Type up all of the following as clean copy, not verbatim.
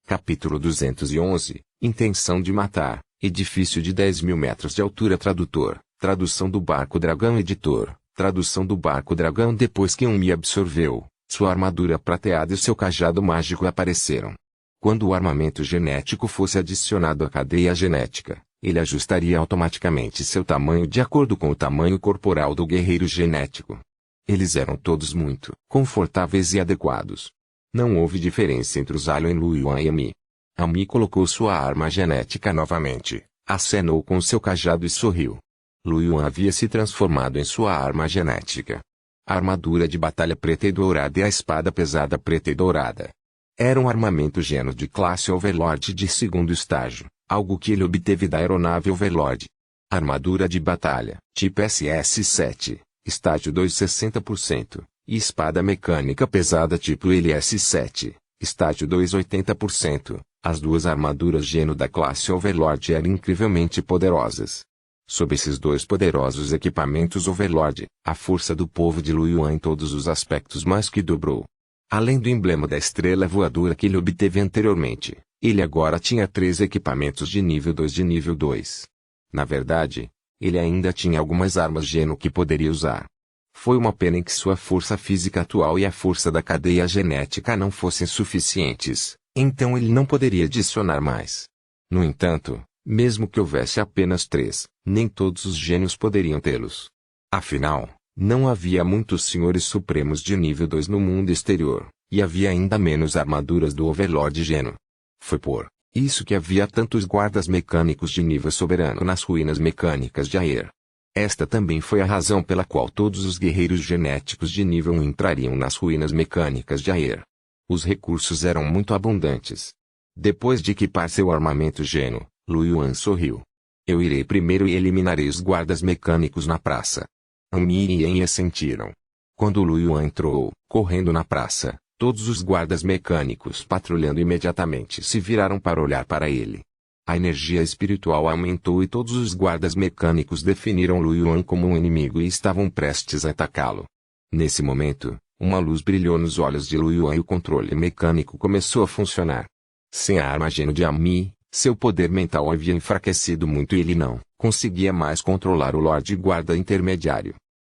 Capítulo 211, Intenção de matar, edifício de 10.000 metros de altura. Tradutor, tradução do Barco Dragão. Editor, tradução do Barco Dragão. Depois que me absorveu, sua armadura prateada e seu cajado mágico apareceram. Quando o armamento genético fosse adicionado à cadeia genética, ele ajustaria automaticamente seu tamanho de acordo com o tamanho corporal do guerreiro genético. Eles eram todos muito confortáveis e adequados. Não houve diferença entre os Alien Lu Yuan e Ami. Ami colocou sua arma genética novamente, acenou com seu cajado e sorriu. Lu Yuan havia se transformado em sua arma genética. A armadura de batalha preta e dourada e a espada pesada preta e dourada. Era um armamento geno de classe Overlord de segundo estágio, algo que ele obteve da aeronave Overlord. Armadura de batalha, tipo SS-7, estágio 2 60%. E espada mecânica pesada tipo LS-7, estágio 2 80%. As duas armaduras geno da classe Overlord eram incrivelmente poderosas. Sob esses dois poderosos equipamentos Overlord, a força do povo de Lu Yuan em todos os aspectos mais que dobrou. Além do emblema da estrela voadora que ele obteve anteriormente, ele agora tinha 3 equipamentos de nível 2 de nível 2. Na verdade, ele ainda tinha algumas armas geno que poderia usar. Foi uma pena em que sua força física atual e a força da cadeia genética não fossem suficientes, então ele não poderia adicionar mais. No entanto, mesmo que houvesse apenas 3, nem todos os gênios poderiam tê-los. Afinal, não havia muitos senhores supremos de nível 2 no mundo exterior, e havia ainda menos armaduras do Overlord geno. Foi por isso que havia tantos guardas mecânicos de nível soberano nas ruínas mecânicas de Aer. Esta também foi a razão pela qual todos os guerreiros genéticos de nível 1 entrariam nas ruínas mecânicas de Aer. Os recursos eram muito abundantes. Depois de equipar seu armamento geno, Lu Yuan sorriu. Eu irei primeiro e eliminarei os guardas mecânicos na praça. Ami e Yen assentiram. Quando Lu Yuan entrou, correndo na praça, todos os guardas mecânicos patrulhando imediatamente se viraram para olhar para ele. A energia espiritual aumentou e todos os guardas mecânicos definiram Lu Yuan como um inimigo e estavam prestes a atacá-lo. Nesse momento, uma luz brilhou nos olhos de Lu Yuan e o controle mecânico começou a funcionar. Sem a arma geno de Ami, seu poder mental havia enfraquecido muito e ele não conseguia mais controlar o Lorde Guarda Intermediário.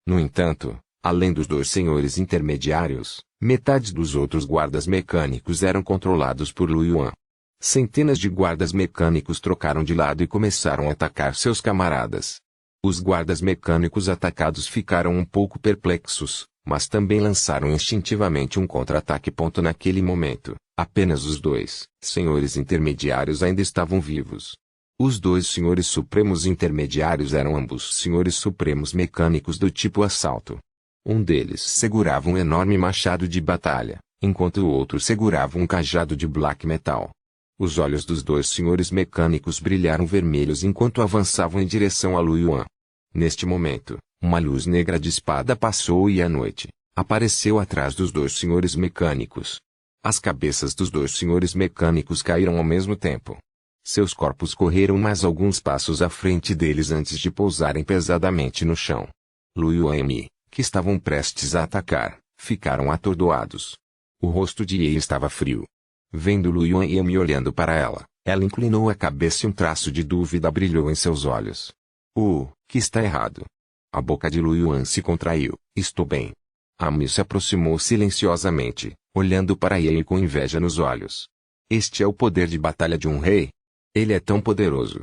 No entanto, além dos 2 senhores intermediários, metade dos outros guardas mecânicos eram controlados por Lu Yuan. Centenas de guardas mecânicos trocaram de lado e começaram a atacar seus camaradas. Os guardas mecânicos atacados ficaram um pouco perplexos, mas também lançaram instintivamente um contra-ataque. Naquele momento, apenas os 2 senhores intermediários ainda estavam vivos. Os 2 senhores supremos intermediários eram ambos senhores supremos mecânicos do tipo assalto. Um deles segurava um enorme machado de batalha, enquanto o outro segurava um cajado de black metal. Os olhos dos 2 senhores mecânicos brilharam vermelhos enquanto avançavam em direção a Lu Yuan. Neste momento, uma luz negra de espada passou e à noite, apareceu atrás dos 2 senhores mecânicos. As cabeças dos 2 senhores mecânicos caíram ao mesmo tempo. Seus corpos correram mais alguns passos à frente deles antes de pousarem pesadamente no chão. Lu Yuan e Mi, que estavam prestes a atacar, ficaram atordoados. O rosto de Ye estava frio. Vendo Lu Yuan e Ami olhando para ela, ela inclinou a cabeça e um traço de dúvida brilhou em seus olhos. Que está errado? A boca de Lu Yuan se contraiu. Estou bem. Ami se aproximou silenciosamente, olhando para Ye com inveja nos olhos. Este é o poder de batalha de um rei? Ele é tão poderoso.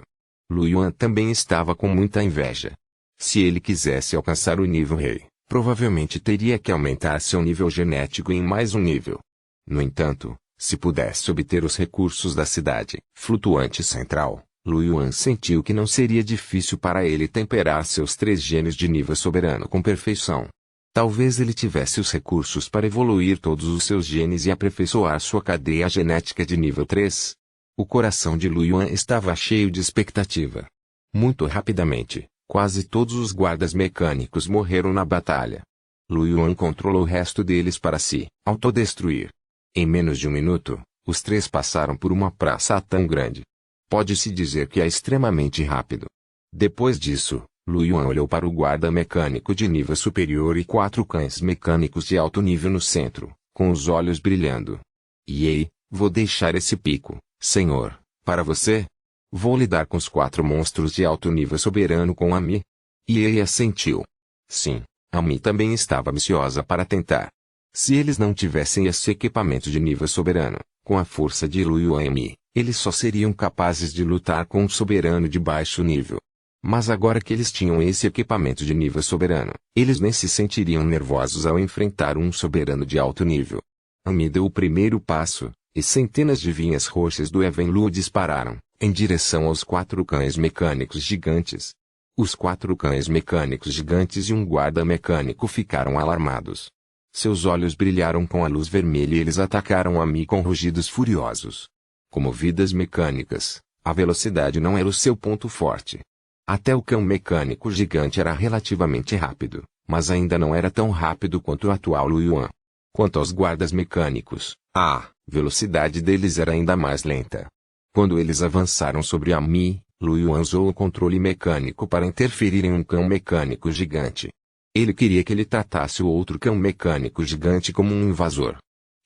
Lu Yuan também estava com muita inveja. Se ele quisesse alcançar o nível rei, provavelmente teria que aumentar seu nível genético em mais um nível. No entanto, se pudesse obter os recursos da cidade flutuante central, Lu Yuan sentiu que não seria difícil para ele temperar seus 3 genes de nível soberano com perfeição. Talvez ele tivesse os recursos para evoluir todos os seus genes e aperfeiçoar sua cadeia genética de nível 3. O coração de Lu Yuan estava cheio de expectativa. Muito rapidamente, quase todos os guardas mecânicos morreram na batalha. Lu Yuan controlou o resto deles para se autodestruir. Em menos de um minuto, os 3 passaram por uma praça tão grande. Pode-se dizer que é extremamente rápido. Depois disso, Lu Yuan olhou para o guarda mecânico de nível superior e 4 cães mecânicos de alto nível no centro, com os olhos brilhando. Ye, Vou deixar esse pico, senhor, para você. Vou lidar com os 4 monstros de alto nível soberano com Ami. Yi assentiu. Sim, Ami também estava ambiciosa para tentar. Se eles não tivessem esse equipamento de nível soberano, com a força de Lu Yuan e Mi, eles só seriam capazes de lutar com um soberano de baixo nível. Mas agora que eles tinham esse equipamento de nível soberano, eles nem se sentiriam nervosos ao enfrentar um soberano de alto nível. Ami deu o primeiro passo, e centenas de vinhas roxas do Evenlu dispararam, em direção aos 4 cães mecânicos gigantes. Os 4 cães mecânicos gigantes e um guarda mecânico ficaram alarmados. Seus olhos brilharam com a luz vermelha e eles atacaram Ami com rugidos furiosos. Como vidas mecânicas, a velocidade não era o seu ponto forte. Até o cão mecânico gigante era relativamente rápido, mas ainda não era tão rápido quanto o atual Lu Yuan. Quanto aos guardas mecânicos, a velocidade deles era ainda mais lenta. Quando eles avançaram sobre Ami, Lu Yuan usou o controle mecânico para interferir em um cão mecânico gigante. Ele queria que ele tratasse o outro cão mecânico gigante como um invasor.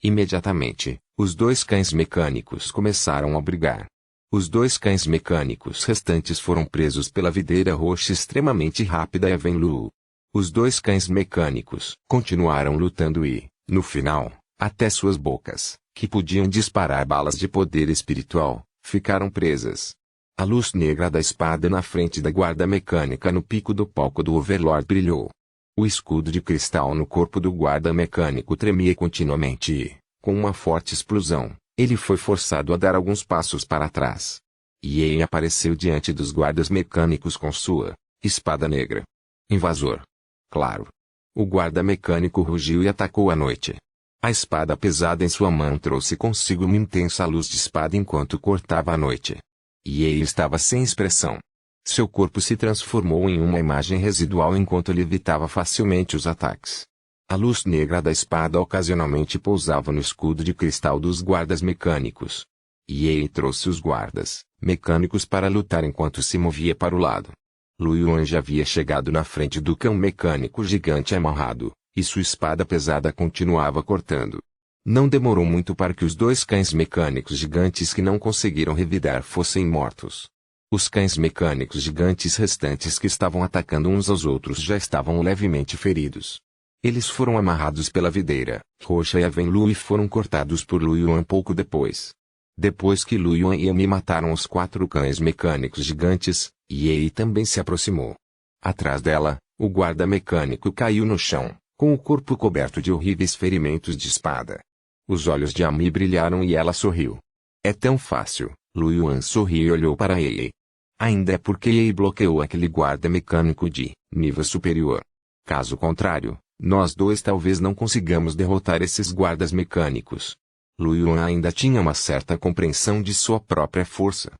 Imediatamente, os 2 cães mecânicos começaram a brigar. Os 2 cães mecânicos restantes foram presos pela videira roxa extremamente rápida Evenlu. Os 2 cães mecânicos continuaram lutando e, no final, até suas bocas, que podiam disparar balas de poder espiritual, ficaram presas. A luz negra da espada na frente da guarda mecânica no pico do palco do Overlord brilhou. O escudo de cristal no corpo do guarda mecânico tremia continuamente e, com uma forte explosão, ele foi forçado a dar alguns passos para trás. Yi apareceu diante dos guardas mecânicos com sua espada negra. Invasor. Claro. O guarda mecânico rugiu e atacou à noite. A espada pesada em sua mão trouxe consigo uma intensa luz de espada enquanto cortava a noite. Yi estava sem expressão. Seu corpo se transformou em uma imagem residual enquanto ele evitava facilmente os ataques. A luz negra da espada ocasionalmente pousava no escudo de cristal dos guardas mecânicos. Yi trouxe os guardas mecânicos para lutar enquanto se movia para o lado. Lu Yuan já havia chegado na frente do cão mecânico gigante amarrado, e sua espada pesada continuava cortando. Não demorou muito para que os 2 cães mecânicos gigantes que não conseguiram revidar fossem mortos. Os cães mecânicos gigantes restantes que estavam atacando uns aos outros já estavam levemente feridos. Eles foram amarrados pela videira roxa e Evenlu e foram cortados por Lu Yuan pouco depois. Depois que Lu Yuan e Ami mataram os 4 cães mecânicos gigantes, Yi também se aproximou. Atrás dela, o guarda mecânico caiu no chão, com o corpo coberto de horríveis ferimentos de espada. Os olhos de Ami brilharam e ela sorriu. É tão fácil. Lu Yuan sorriu e olhou para Yi. Ainda é porque Yi bloqueou aquele guarda mecânico de nível superior. Caso contrário, nós 2 talvez não consigamos derrotar esses guardas mecânicos. Lu Yuan ainda tinha uma certa compreensão de sua própria força.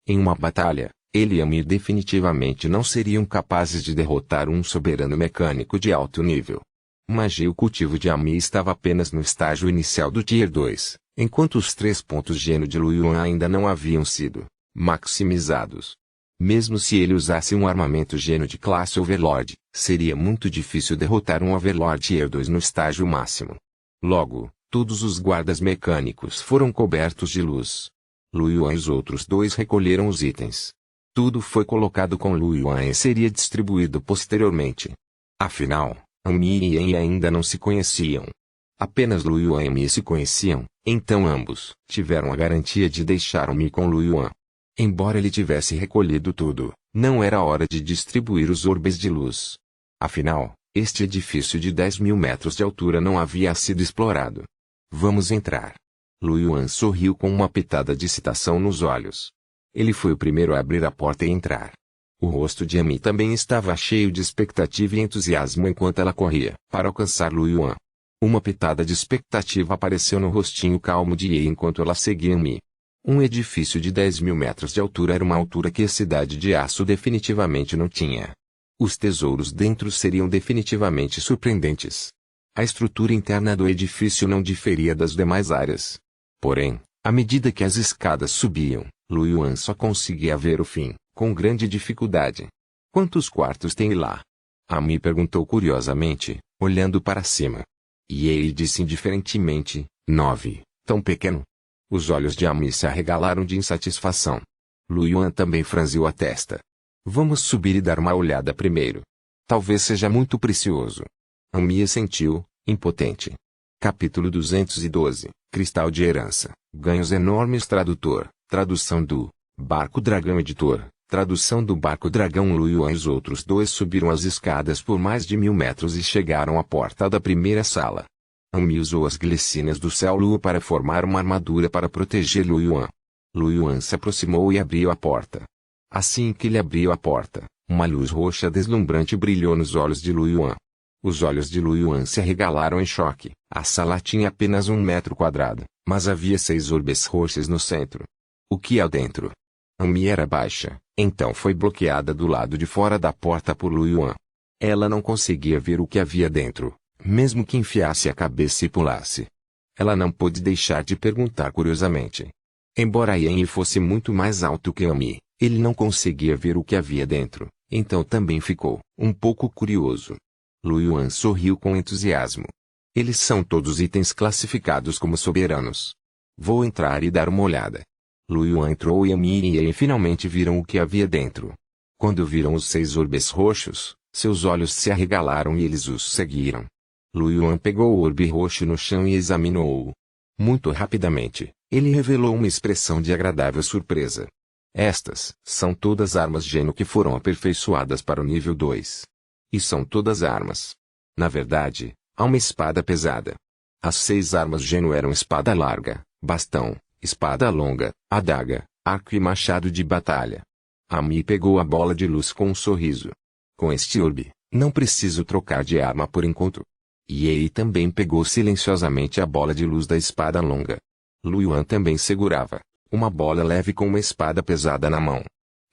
Em uma batalha, ele e Ami definitivamente não seriam capazes de derrotar um soberano mecânico de alto nível. Mas o cultivo de Ami estava apenas no estágio inicial do Tier 2, enquanto os 3 pontos gênio de Lu Yuan ainda não haviam sido maximizados. Mesmo se ele usasse um armamento gênio de classe Overlord, seria muito difícil derrotar um Overlord Tier 2 no estágio máximo. Logo, todos os guardas mecânicos foram cobertos de luz. Lu Yuan e os outros 2 recolheram os itens. Tudo foi colocado com Lu Yuan e seria distribuído posteriormente. Afinal, Ami e Yi ainda não se conheciam. Apenas Lu Yuan e Mi se conheciam, então ambos tiveram a garantia de deixar Mi com Lu Yuan. Embora ele tivesse recolhido tudo, não era hora de distribuir os orbes de luz. Afinal, este edifício de 10.000 metros de altura não havia sido explorado. Vamos entrar. Lu Yuan sorriu com uma pitada de excitação nos olhos. Ele foi o primeiro a abrir a porta e entrar. O rosto de Ami também estava cheio de expectativa e entusiasmo enquanto ela corria para alcançar Lu Yuan. Uma pitada de expectativa apareceu no rostinho calmo de Yi enquanto ela seguia Ami. Um edifício de 10.000 metros de altura era uma altura que a cidade de aço definitivamente não tinha. Os tesouros dentro seriam definitivamente surpreendentes. A estrutura interna do edifício não diferia das demais áreas. Porém, à medida que as escadas subiam, Lu Yuan só conseguia ver o fim, com grande dificuldade. Quantos quartos tem lá? Ami perguntou curiosamente, olhando para cima. E ele disse indiferentemente, 9, tão pequeno. Os olhos de Ami se arregalaram de insatisfação. Lu Yuan também franziu a testa. Vamos subir e dar uma olhada primeiro. Talvez seja muito precioso. Ami assentiu, impotente. Capítulo 212, Cristal de Herança, Ganhos Enormes. Tradução do Barco Dragão Editor. Tradução do Barco Dragão. Lu Yuan e os outros dois subiram as escadas por mais de 1000 metros e chegaram à porta da primeira sala. Ami usou as glicinas do céu lua para formar uma armadura para proteger Lu Yuan. Lu Yuan se aproximou e abriu a porta. Assim que ele abriu a porta, uma luz roxa deslumbrante brilhou nos olhos de Lu Yuan. Os olhos de Lu Yuan se arregalaram em choque. A sala tinha apenas 1 metro quadrado, mas havia 6 orbes roxas no centro. O que há dentro? Ami era baixa, então foi bloqueada do lado de fora da porta por Lu Yuan. Ela não conseguia ver o que havia dentro, mesmo que enfiasse a cabeça e pulasse. Ela não pôde deixar de perguntar curiosamente. Embora Yan fosse muito mais alto que Ami, ele não conseguia ver o que havia dentro, então também ficou um pouco curioso. Lu Yuan sorriu com entusiasmo. Eles são todos itens classificados como soberanos. Vou entrar e dar uma olhada. Lu Yuan entrou e Ami e Yan finalmente viram o que havia dentro. Quando viram os 6 orbes roxos, seus olhos se arregalaram e eles os seguiram. Lu Yuan pegou o orbe roxo no chão e examinou-o. Muito rapidamente, ele revelou uma expressão de agradável surpresa. Estas são todas armas Geno que foram aperfeiçoadas para o nível 2. E são todas armas. Na verdade, há uma espada pesada. As 6 armas Geno eram espada larga, bastão, espada longa, adaga, arco e machado de batalha. Ami pegou a bola de luz com um sorriso. Com este orbe, não preciso trocar de arma por enquanto. E ele também pegou silenciosamente a bola de luz da espada longa. Lu Yuan também segurava uma bola leve com uma espada pesada na mão.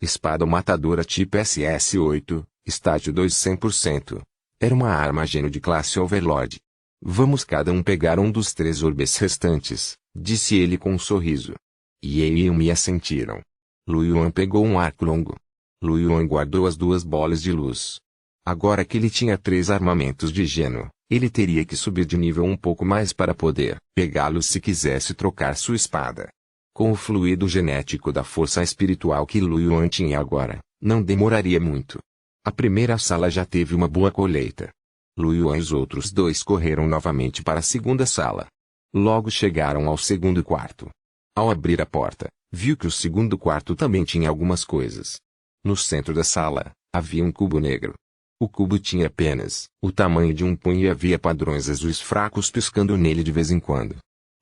Espada matadora tipo SS-8, estágio 2 100%. Era uma arma Geno de classe Overlord. Vamos cada um pegar um dos 3 orbes restantes, disse ele com um sorriso. E ele e Ami assentiram. Lu Yuan pegou um arco longo. Lu Yuan guardou as 2 bolas de luz. Agora que ele tinha 3 armamentos de Geno, ele teria que subir de nível um pouco mais para poder pegá-los se quisesse trocar sua espada. Com o fluido genético da força espiritual que Lu Yuan tinha agora, não demoraria muito. A primeira sala já teve uma boa colheita. Lu Yuan e os outros dois correram novamente para a segunda sala. Logo chegaram ao segundo quarto. Ao abrir a porta, viu que o segundo quarto também tinha algumas coisas. No centro da sala, havia um cubo negro. O cubo tinha apenas o tamanho de um punho e havia padrões azuis fracos piscando nele de vez em quando.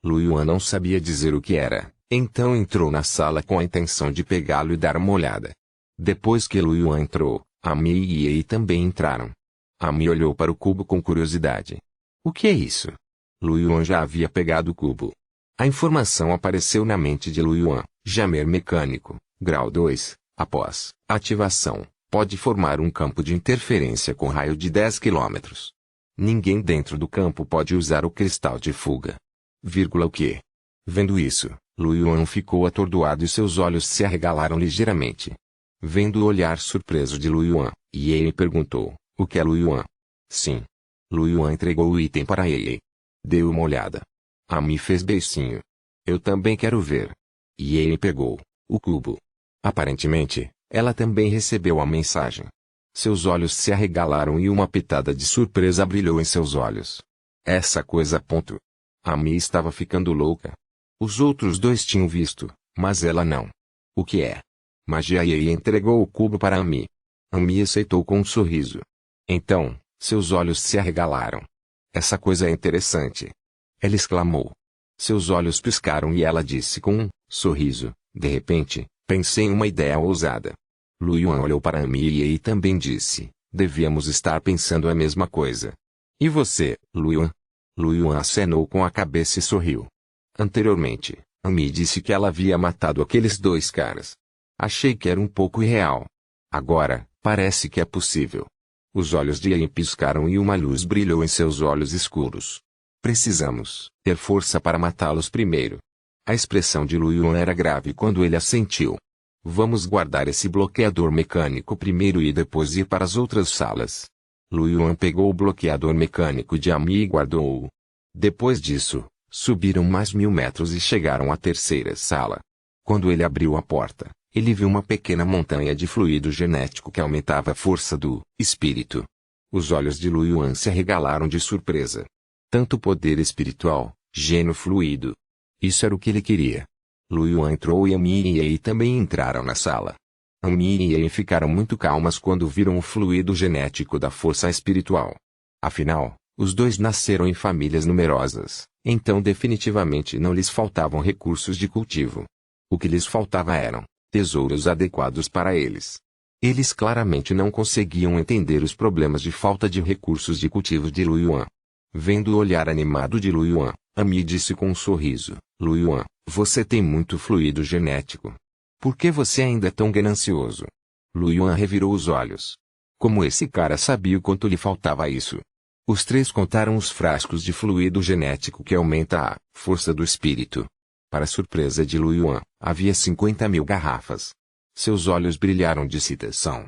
Lu Yuan não sabia dizer o que era, então entrou na sala com a intenção de pegá-lo e dar uma olhada. Depois que Lu Yuan entrou, Ami e Ei também entraram. Ami olhou para o cubo com curiosidade. O que é isso? Lu Yuan já havia pegado o cubo. A informação apareceu na mente de Lu Yuan. Jammer mecânico, grau 2, após ativação, pode formar um campo de interferência com raio de 10 km. Ninguém dentro do campo pode usar o cristal de fuga. O quê? Vendo isso, Lu Yuan ficou atordoado e seus olhos se arregalaram ligeiramente. Vendo o olhar surpreso de Lu Yuan, Ye perguntou, o que é Lu Yuan? Sim. Lu Yuan entregou o item para Ye. Deu uma olhada. Ami fez beicinho. Eu também quero ver. Ye pegou o cubo. Aparentemente, ela também recebeu a mensagem. Seus olhos se arregalaram e uma pitada de surpresa brilhou em seus olhos. Essa coisa. Ami estava ficando louca. Os outros dois tinham visto, mas ela não. O que é? Magia. Ye entregou o cubo para Ami. Ami aceitou com um sorriso. Então, seus olhos se arregalaram. Essa coisa é interessante. Ela exclamou. Seus olhos piscaram e ela disse com um sorriso, de repente, pensei em uma ideia ousada. Lu Yuan olhou para Ami e também disse, devíamos estar pensando a mesma coisa. E você, Lu Yuan? Lu Yuan acenou com a cabeça e sorriu. Anteriormente, Ami disse que ela havia matado aqueles 2 caras. Achei que era um pouco irreal. Agora, parece que é possível. Os olhos de Yan piscaram e uma luz brilhou em seus olhos escuros. Precisamos ter força para matá-los primeiro. A expressão de Lu Yuan era grave quando ele assentiu. Vamos guardar esse bloqueador mecânico primeiro e depois ir para as outras salas. Lu Yuan pegou o bloqueador mecânico de Ami e guardou-o. Depois disso, Subiram mais 1000 metros e chegaram à terceira sala. Quando ele abriu a porta, ele viu uma pequena montanha de fluido genético que aumentava a força do espírito. Os olhos de Lu Yuan se arregalaram de surpresa. Tanto poder espiritual, gênio fluido. Isso era o que ele queria. Lu Yuan entrou e Ami e Ei também entraram na sala. Ami e Ei ficaram muito calmas quando viram o fluido genético da força espiritual. Afinal, os dois nasceram em famílias numerosas, então definitivamente não lhes faltavam recursos de cultivo. O que lhes faltava eram tesouros adequados para eles. Eles claramente não conseguiam entender os problemas de falta de recursos de cultivo de Lu Yuan. Vendo o olhar animado de Lu Yuan, Ami disse com um sorriso: Lu Yuan, você tem muito fluido genético. Por que você ainda é tão ganancioso? Lu Yuan revirou os olhos. Como esse cara sabia o quanto lhe faltava isso? Os três contaram os frascos de fluido genético que aumenta a força do espírito. Para surpresa de Lu Yuan, havia 50.000 garrafas. Seus olhos brilharam de excitação.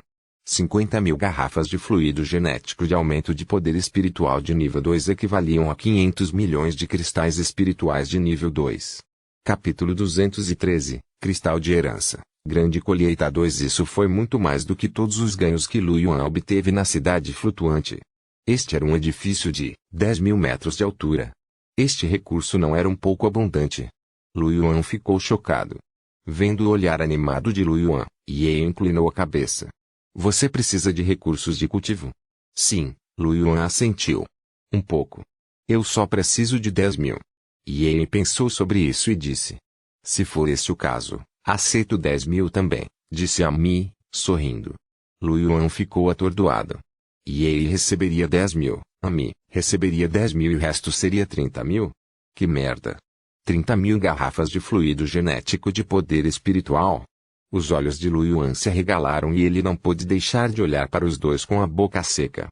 50.000 garrafas de fluido genético de aumento de poder espiritual de nível 2 equivaliam a 500 milhões de cristais espirituais de nível 2. Capítulo 213, Cristal de Herança, Grande Colheita 2. Isso foi muito mais do que todos os ganhos que Lu Yuan obteve na cidade flutuante. Este era um edifício de 10.000 metros de altura. Este recurso não era um pouco abundante. Lu Yuan ficou chocado. Vendo o olhar animado de Lu Yuan, Ye inclinou a cabeça. Você precisa de recursos de cultivo? Sim, Lu Yuan assentiu. Um pouco. Eu só preciso de 10.000. Ye pensou sobre isso e disse. Se for esse o caso, aceito 10.000 também, disse Ami, sorrindo. Lu Yuan ficou atordoado. Ye receberia 10.000, Ami receberia 10.000 e o resto seria 30.000? Que merda! 30.000 garrafas de fluido genético de poder espiritual. Os olhos de Lu Yuan se arregalaram e ele não pôde deixar de olhar para os dois com a boca seca.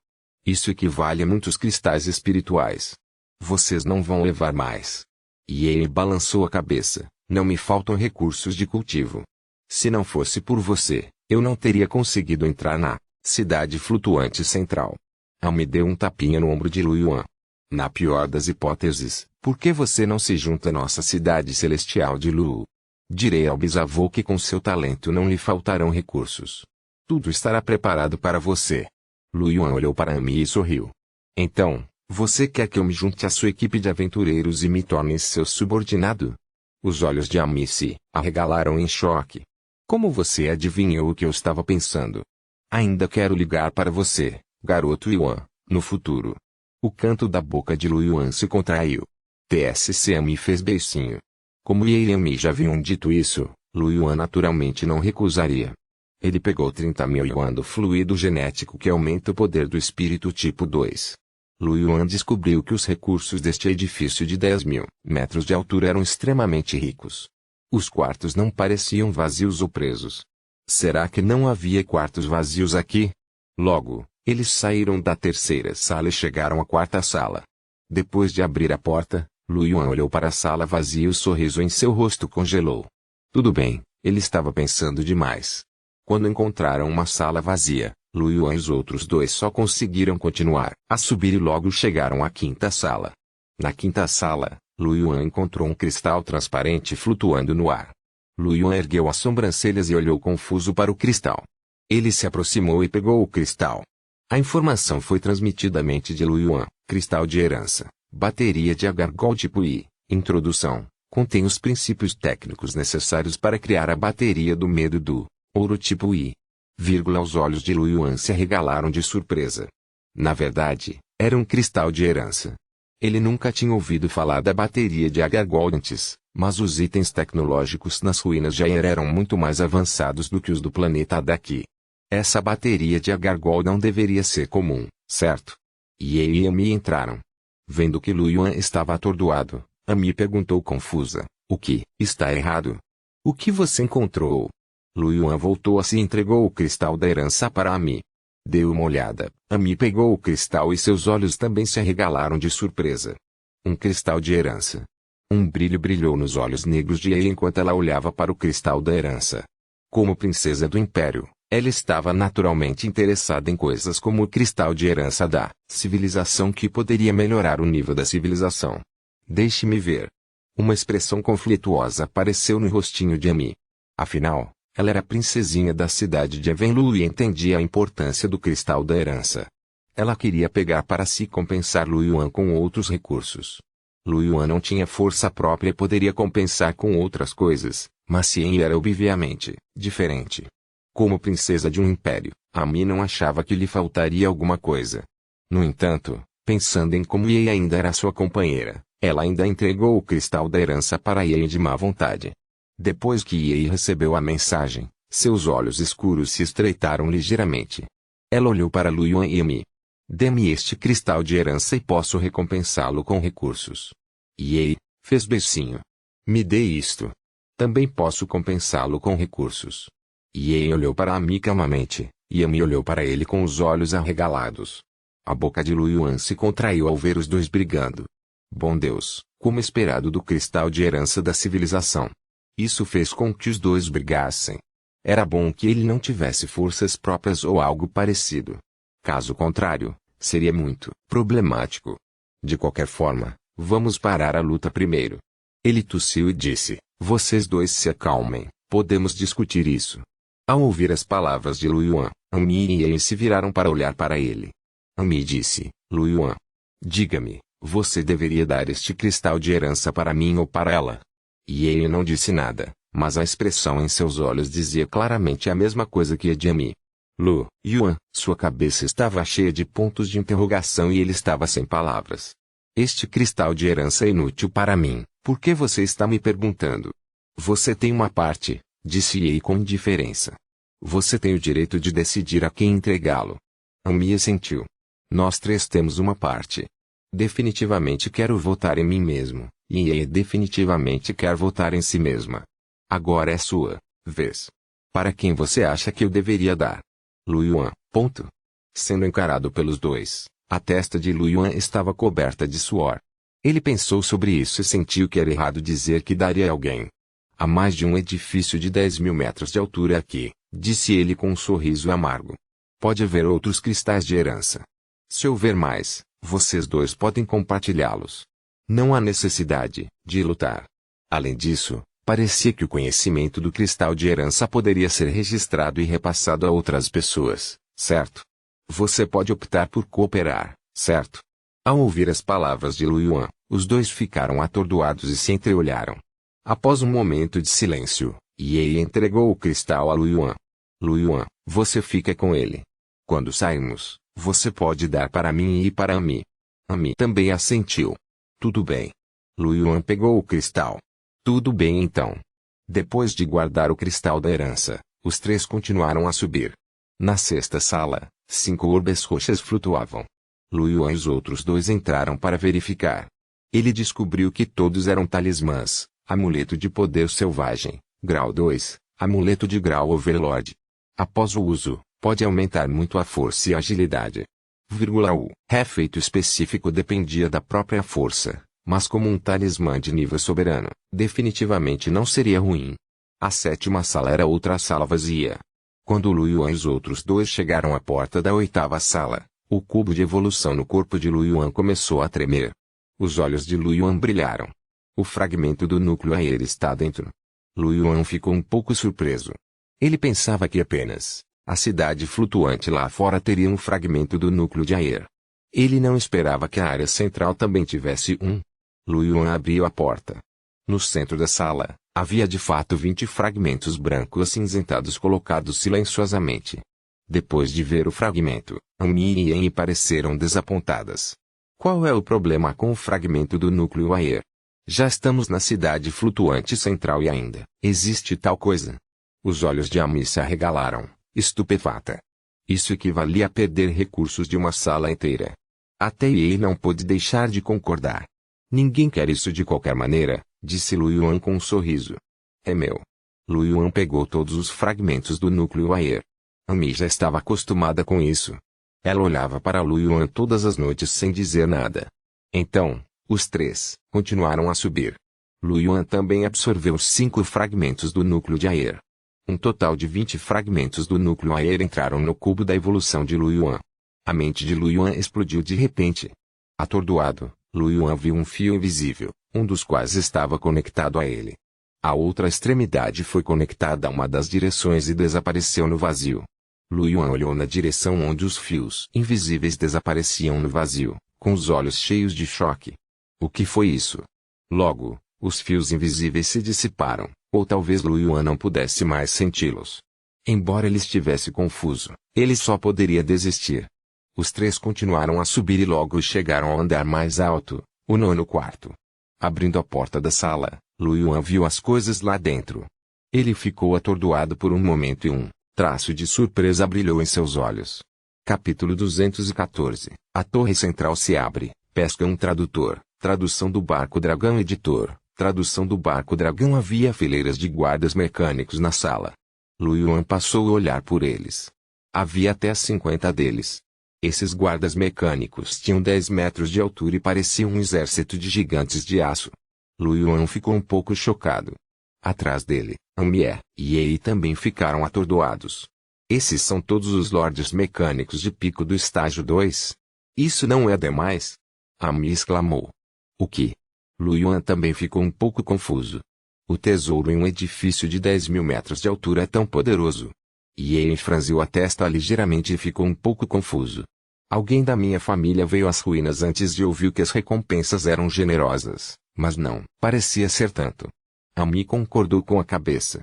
Isso equivale a muitos cristais espirituais. Vocês não vão levar mais. Ye balançou a cabeça. Não me faltam recursos de cultivo. Se não fosse por você, eu não teria conseguido entrar na cidade flutuante central. Ami deu um tapinha no ombro de Lu Yuan. Na pior das hipóteses, por que você não se junta à nossa cidade celestial de Lu? Direi ao bisavô que com seu talento não lhe faltarão recursos. Tudo estará preparado para você. Lu Yuan olhou para Ami e sorriu. Então, você quer que eu me junte à sua equipe de aventureiros e me torne seu subordinado? Os olhos de Ami se arregalaram em choque. Como você adivinhou o que eu estava pensando? Ainda quero ligar para você, garoto Yuan, no futuro. O canto da boca de Lu Yuan se contraiu. TSC Ami fez beicinho. Como Ye e Ami já haviam dito isso, Lu Yuan naturalmente não recusaria. Ele pegou 30.000 yuan do fluido genético que aumenta o poder do espírito tipo 2. Lu Yuan descobriu que os recursos deste edifício de 10.000 metros de altura eram extremamente ricos. Os quartos não pareciam vazios ou presos. Será que não havia quartos vazios aqui? Logo, eles saíram da terceira sala e chegaram à quarta sala. Depois de abrir a porta, Lu Yuan olhou para a sala vazia e o sorriso em seu rosto congelou. Tudo bem, ele estava pensando demais. Quando encontraram uma sala vazia, Lu Yuan e os outros dois só conseguiram continuar a subir e logo chegaram à quinta sala. Na quinta sala, Lu Yuan encontrou um cristal transparente flutuando no ar. Lu Yuan ergueu as sobrancelhas e olhou confuso para o cristal. Ele se aproximou e pegou o cristal. A informação foi transmitida à mente de Lu Yuan. Cristal de herança, bateria de Agargol tipo I, introdução, contém os princípios técnicos necessários para criar a bateria do medo do ouro tipo I. Os olhos de Lu Yuan se arregalaram de surpresa. Na verdade, era um cristal de herança. Ele nunca tinha ouvido falar da bateria de Agargol antes, mas os itens tecnológicos nas ruínas de Aer eram muito mais avançados do que os do planeta daqui. Essa bateria de Agargol não deveria ser comum, certo? Ye e Ami entraram. Vendo que Lu Yuan estava atordoado, Ami perguntou confusa, o que está errado? O que você encontrou? Lu Yuan voltou a se entregou o cristal da herança para Ami. Deu uma olhada, Ami pegou o cristal e seus olhos também se arregalaram de surpresa. Um cristal de herança. Um brilho brilhou nos olhos negros de Ye enquanto ela olhava para o cristal da herança. Como princesa do império, ela estava naturalmente interessada em coisas como o cristal de herança da civilização que poderia melhorar o nível da civilização. Deixe-me ver. Uma expressão conflituosa apareceu no rostinho de Amy. Afinal, ela era a princesinha da cidade de Avenlu e entendia a importância do cristal da herança. Ela queria pegar para si e compensar Lu Yuan com outros recursos. Lu Yuan não tinha força própria e poderia compensar com outras coisas, mas Xian era obviamente diferente. Como princesa de um império, Amy não achava que lhe faltaria alguma coisa. No entanto, pensando em como Ye ainda era sua companheira, ela ainda entregou o cristal da herança para Ye de má vontade. Depois que Ye recebeu a mensagem, seus olhos escuros se estreitaram ligeiramente. Ela olhou para Lu Yuan e Amy. Dê-me este cristal de herança e posso recompensá-lo com recursos. Ye fez beicinho. Me dê isto. Também posso compensá-lo com recursos. Ye olhou para Amy calmamente, e Amy olhou para ele com os olhos arregalados. A boca de Lu Yuan se contraiu ao ver os dois brigando. Bom Deus, como esperado do cristal de herança da civilização. Isso fez com que os dois brigassem. Era bom que ele não tivesse forças próprias ou algo parecido. Caso contrário, seria muito problemático. De qualquer forma, vamos parar a luta primeiro. Ele tossiu e disse, vocês dois se acalmem, podemos discutir isso. Ao ouvir as palavras de Lu Yuan, Amy e Ye se viraram para olhar para ele. Amy disse, Lu Yuan, diga-me, você deveria dar este cristal de herança para mim ou para ela? Ye não disse nada, mas a expressão em seus olhos dizia claramente a mesma coisa que a de Amy. Lu Yuan, sua cabeça estava cheia de pontos de interrogação e ele estava sem palavras. Este cristal de herança é inútil para mim, por que você está me perguntando? Você tem uma parte, disse Ye com indiferença. Você tem o direito de decidir a quem entregá-lo. Amy assentiu. Nós três temos uma parte. Definitivamente quero votar em mim mesmo, e Ye definitivamente quer votar em si mesma. Agora é sua vez. Para quem você acha que eu deveria dar? Lu Yuan, ponto. Sendo encarado pelos dois, a testa de Lu Yuan estava coberta de suor. Ele pensou sobre isso e sentiu que era errado dizer que daria a alguém. Há mais de um edifício de 10.000 metros de altura aqui, disse ele com um sorriso amargo. Pode haver outros cristais de herança. Se houver mais, vocês dois podem compartilhá-los. Não há necessidade de lutar. Além disso, parecia que o conhecimento do cristal de herança poderia ser registrado e repassado a outras pessoas, certo? Você pode optar por cooperar, certo? Ao ouvir as palavras de Lu Yuan, os dois ficaram atordoados e se entreolharam. Após um momento de silêncio, Ye entregou o cristal a Lu Yuan. Lu Yuan, você fica com ele. Quando sairmos, você pode dar para mim e para Amy. Amy também assentiu. Tudo bem. Lu Yuan pegou o cristal. Tudo bem então. Depois de guardar o cristal da herança, os três continuaram a subir. Na sexta sala, 5 orbes roxas flutuavam. Lu Yuan e os outros dois entraram para verificar. Ele descobriu que todos eram talismãs, amuleto de poder selvagem, grau 2, amuleto de grau Overlord. Após o uso, pode aumentar muito a força e a agilidade. O efeito específico dependia da própria força. Mas como um talismã de nível soberano, definitivamente não seria ruim. A sétima sala era outra sala vazia. Quando Lu Yuan e os outros dois chegaram à porta da oitava sala, o cubo de evolução no corpo de Lu Yuan começou a tremer. Os olhos de Lu Yuan brilharam. O fragmento do núcleo Aer está dentro. Lu Yuan ficou um pouco surpreso. Ele pensava que apenas a cidade flutuante lá fora teria um fragmento do núcleo de Aer. Ele não esperava que a área central também tivesse um. Lu Yuan abriu a porta. No centro da sala, havia de fato 20 fragmentos brancos acinzentados colocados silenciosamente. Depois de ver o fragmento, Amy e Ye pareceram desapontadas. Qual é o problema com o fragmento do núcleo Aer? Já estamos na cidade flutuante central e ainda existe tal coisa. Os olhos de Amy se arregalaram, estupefata. Isso equivalia a perder recursos de uma sala inteira. Até Ye não pôde deixar de concordar. Ninguém quer isso de qualquer maneira, disse Lu Yuan com um sorriso. É meu. Lu Yuan pegou todos os fragmentos do núcleo Aer. Amy já estava acostumada com isso. Ela olhava para Lu Yuan todas as noites sem dizer nada. Então, os três continuaram a subir. Lu Yuan também absorveu 5 fragmentos do núcleo de Aer. Um total de 20 fragmentos do núcleo Aer entraram no cubo da evolução de Lu Yuan. A mente de Lu Yuan explodiu de repente. Atordoado, Lu Yuan viu um fio invisível, um dos quais estava conectado a ele. A outra extremidade foi conectada a uma das direções e desapareceu no vazio. Lu Yuan olhou na direção onde os fios invisíveis desapareciam no vazio, com os olhos cheios de choque. O que foi isso? Logo, os fios invisíveis se dissiparam, ou talvez Lu Yuan não pudesse mais senti-los. Embora ele estivesse confuso, ele só poderia desistir. Os três continuaram a subir e logo chegaram ao andar mais alto, o nono quarto. Abrindo a porta da sala, Lu Yuan viu as coisas lá dentro. Ele ficou atordoado por um momento e um traço de surpresa brilhou em seus olhos. Capítulo 214. A torre central se abre. Pesca um tradutor. Tradução do Barco Dragão Editor. Tradução do Barco Dragão. Havia fileiras de guardas mecânicos na sala. Lu Yuan passou a olhar por eles. Havia até 50 deles. Esses guardas mecânicos tinham 10 metros de altura e pareciam um exército de gigantes de aço. Lu Yuan ficou um pouco chocado. Atrás dele, Amie e Ei também ficaram atordoados. Esses são todos os lordes mecânicos de pico do estágio 2? Isso não é demais? Amie exclamou. O que? Lu Yuan também ficou um pouco confuso. O tesouro em um edifício de 10.000 metros de altura é tão poderoso. Ei franziu a testa ligeiramente e ficou um pouco confuso. Alguém da minha família veio às ruínas antes de ouvir que as recompensas eram generosas, mas não parecia ser tanto. Amie concordou com a cabeça.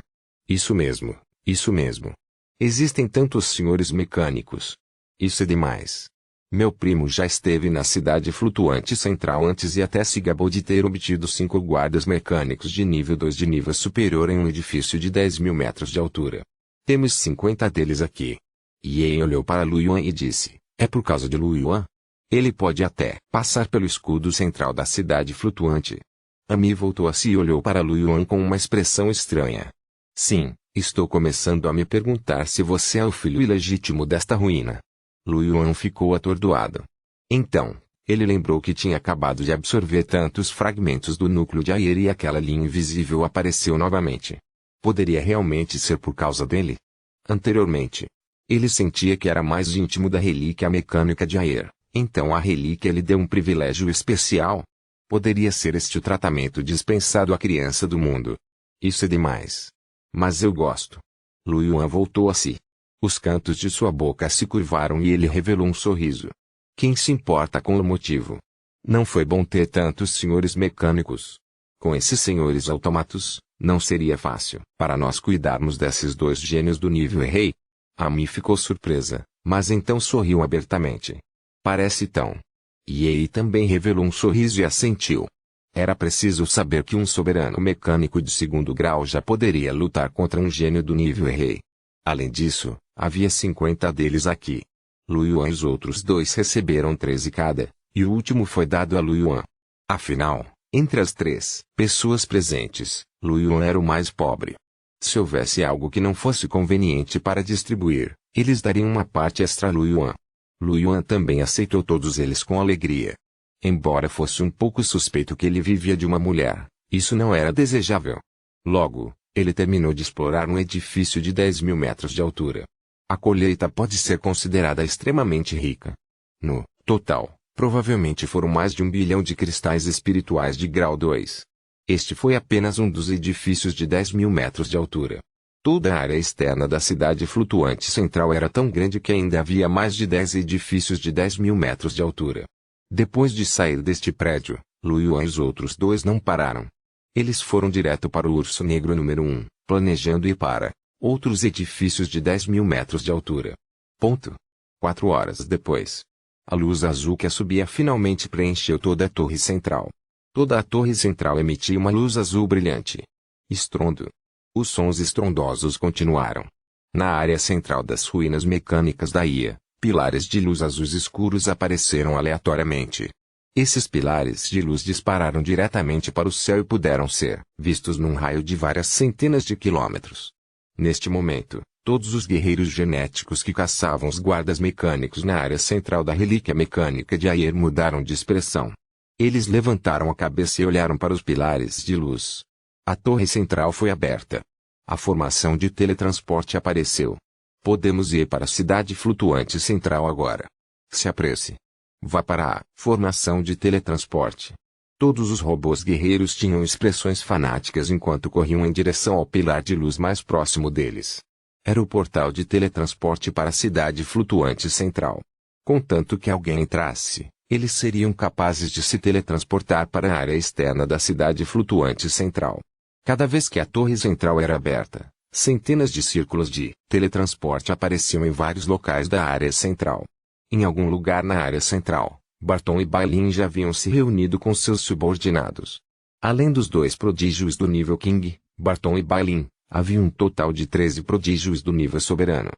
Isso mesmo, isso mesmo. Existem tantos senhores mecânicos. Isso é demais. Meu primo já esteve na cidade flutuante central antes e até se gabou de ter obtido 5 guardas mecânicos de nível 2 de nível superior em um edifício de 10.000 metros de altura. Temos 50 deles aqui. Yen olhou para Lu Yuan e disse, é por causa de Lu Yuan? Ele pode até passar pelo escudo central da cidade flutuante. Amie voltou a si e olhou para Lu Yuan com uma expressão estranha. Sim, estou começando a me perguntar se você é o filho ilegítimo desta ruína. Lu Yuan ficou atordoado. Então, ele lembrou que tinha acabado de absorver tantos fragmentos do núcleo de Ayer e aquela linha invisível apareceu novamente. Poderia realmente ser por causa dele? Anteriormente, ele sentia que era mais íntimo da relíquia mecânica de Ayer, então a relíquia lhe deu um privilégio especial? Poderia ser este o tratamento dispensado à criança do mundo. Isso é demais. Mas eu gosto. Lu Yuan voltou a si. Os cantos de sua boca se curvaram e ele revelou um sorriso. Quem se importa com o motivo? Não foi bom ter tantos senhores mecânicos. Com esses senhores automatos, não seria fácil para nós cuidarmos desses 2 gênios do nível rei. Amie ficou surpresa, mas então sorriu abertamente. Parece tão. Ei também revelou um sorriso e assentiu. Era preciso saber que um soberano mecânico de 2º grau já poderia lutar contra um gênio do nível rei. Além disso, havia 50 deles aqui. Lu Yuan e os outros 2 receberam 13 cada, e o último foi dado a Lu Yuan. Afinal, entre as 3 pessoas presentes, Lu Yuan era o mais pobre. Se houvesse algo que não fosse conveniente para distribuir, eles dariam uma parte extra a Lu Yuan. Lu Yuan também aceitou todos eles com alegria. Embora fosse um pouco suspeito que ele vivia de uma mulher, isso não era desejável. Logo, ele terminou de explorar um edifício de 10.000 metros de altura. A colheita pode ser considerada extremamente rica. No total, provavelmente foram mais de 1 bilhão de cristais espirituais de grau 2. Este foi apenas um dos edifícios de 10.000 metros de altura. Toda a área externa da cidade flutuante central era tão grande que ainda havia mais de 10 edifícios de 10.000 metros de altura. Depois de sair deste prédio, Lu Yuan e os outros 2 não pararam. Eles foram direto para o Urso Negro número 1, planejando ir para outros edifícios de 10.000 metros de altura. 4 horas depois. A luz azul que subia finalmente preencheu toda a torre central. Toda a torre central emitia uma luz azul brilhante. Estrondo. Os sons estrondosos continuaram. Na área central das ruínas mecânicas da IA, pilares de luz azuis escuros apareceram aleatoriamente. Esses pilares de luz dispararam diretamente para o céu e puderam ser vistos num raio de várias centenas de quilômetros. Neste momento, todos os guerreiros genéticos que caçavam os guardas mecânicos na área central da relíquia mecânica de Ayer mudaram de expressão. Eles levantaram a cabeça e olharam para os pilares de luz. A torre central foi aberta. A formação de teletransporte apareceu. Podemos ir para a cidade flutuante central agora. Se apresse. Vá para a formação de teletransporte. Todos os robôs guerreiros tinham expressões fanáticas enquanto corriam em direção ao pilar de luz mais próximo deles. Era o portal de teletransporte para a cidade flutuante central. Contanto que alguém entrasse, eles seriam capazes de se teletransportar para a área externa da cidade flutuante central. Cada vez que a torre central era aberta, centenas de círculos de teletransporte apareciam em vários locais da área central. Em algum lugar na área central, Barton e Balin já haviam se reunido com seus subordinados. Além dos 2 prodígios do nível King, Barton e Balin, havia um total de 13 prodígios do nível soberano.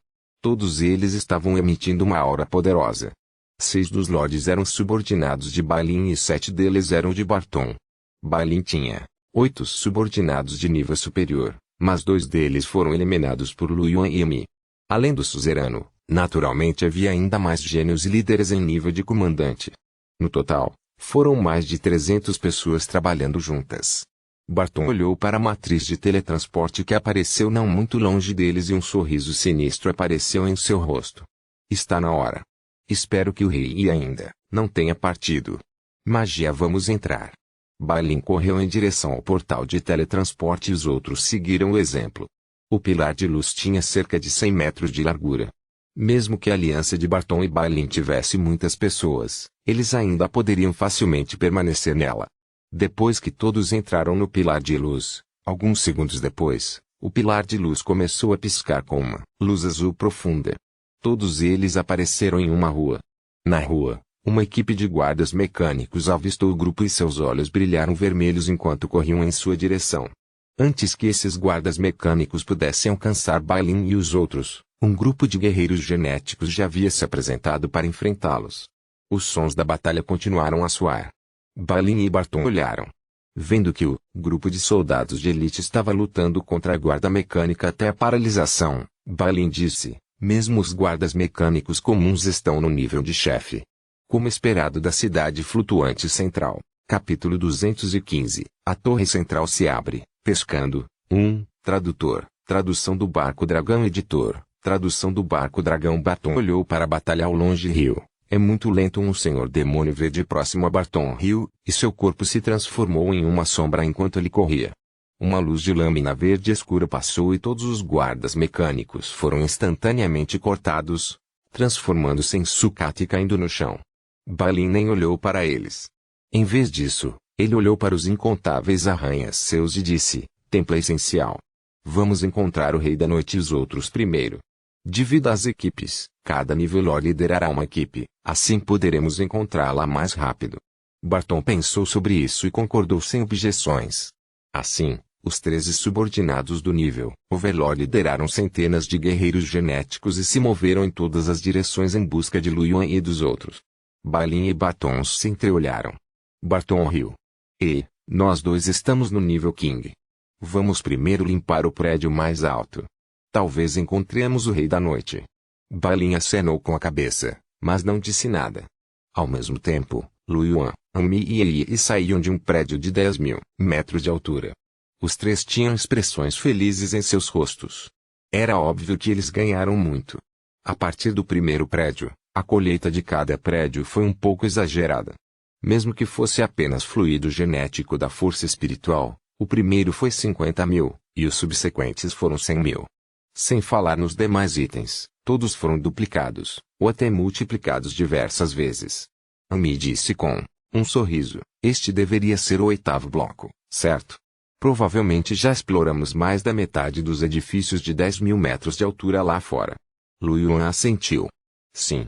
Todos eles estavam emitindo uma aura poderosa. 6 dos lords eram subordinados de Balin e 7 deles eram de Barton. Balin tinha 8 subordinados de nível superior, mas 2 deles foram eliminados por Lu Yuan e Emi. Além do suzerano, naturalmente havia ainda mais gênios e líderes em nível de comandante. No total, foram mais de 300 pessoas trabalhando juntas. Barton olhou para a matriz de teletransporte que apareceu não muito longe deles e um sorriso sinistro apareceu em seu rosto. Está na hora. Espero que o rei ainda não tenha partido. Magia, vamos entrar. Balin correu em direção ao portal de teletransporte e os outros seguiram o exemplo. O pilar de luz tinha cerca de 100 metros de largura. Mesmo que a aliança de Barton e Balin tivesse muitas pessoas, eles ainda poderiam facilmente permanecer nela. Depois que todos entraram no pilar de luz, alguns segundos depois, o pilar de luz começou a piscar com uma luz azul profunda. Todos eles apareceram em uma rua. Na rua, uma equipe de guardas mecânicos avistou o grupo e seus olhos brilharam vermelhos enquanto corriam em sua direção. Antes que esses guardas mecânicos pudessem alcançar Balin e os outros, um grupo de guerreiros genéticos já havia se apresentado para enfrentá-los. Os sons da batalha continuaram a soar. Balin e Barton olharam. Vendo que o grupo de soldados de elite estava lutando contra a guarda mecânica até a paralisação, Balin disse, mesmo os guardas mecânicos comuns estão no nível de chefe. Como esperado da cidade flutuante central. Capítulo 215. A torre central se abre, pescando. 1. Tradutor. Tradução do barco dragão. Editor. Tradução do barco dragão. Barton olhou para a batalha ao longe rio. É muito lento. Um senhor demônio verde próximo a Barton riu, e seu corpo se transformou em uma sombra enquanto ele corria. Uma luz de lâmina verde escura passou e todos os guardas mecânicos foram instantaneamente cortados, transformando-se em sucata e caindo no chão. Balin nem olhou para eles. Em vez disso, ele olhou para os incontáveis arranha-céus e disse, templo essencial. Vamos encontrar o Rei da Noite e os outros primeiro. Divida as equipes, cada nível liderará uma equipe, assim poderemos encontrá-la mais rápido. Barton pensou sobre isso e concordou sem objeções. Assim, os 13 subordinados do nível Overlord lideraram centenas de guerreiros genéticos e se moveram em todas as direções em busca de Lu Yuan e dos outros. Balin e Barton se entreolharam. Barton riu. Nós dois estamos no nível King. Vamos primeiro limpar o prédio mais alto. Talvez encontremos o Rei da Noite. Balin acenou com a cabeça, mas não disse nada. Ao mesmo tempo, Lu Yuan, Emi e Yi saíam de um prédio de 10.000 metros de altura. Os 3 tinham expressões felizes em seus rostos. Era óbvio que eles ganharam muito. A partir do primeiro prédio, a colheita de cada prédio foi um pouco exagerada. Mesmo que fosse apenas fluido genético da força espiritual, o primeiro foi 50.000, e os subsequentes foram 100.000. Sem falar nos demais itens, todos foram duplicados, ou até multiplicados diversas vezes. Emi disse com um sorriso, este deveria ser o 8º bloco, certo? Provavelmente já exploramos mais da metade dos edifícios de 10.000 metros de altura lá fora. Lu Yuan assentiu. Sim.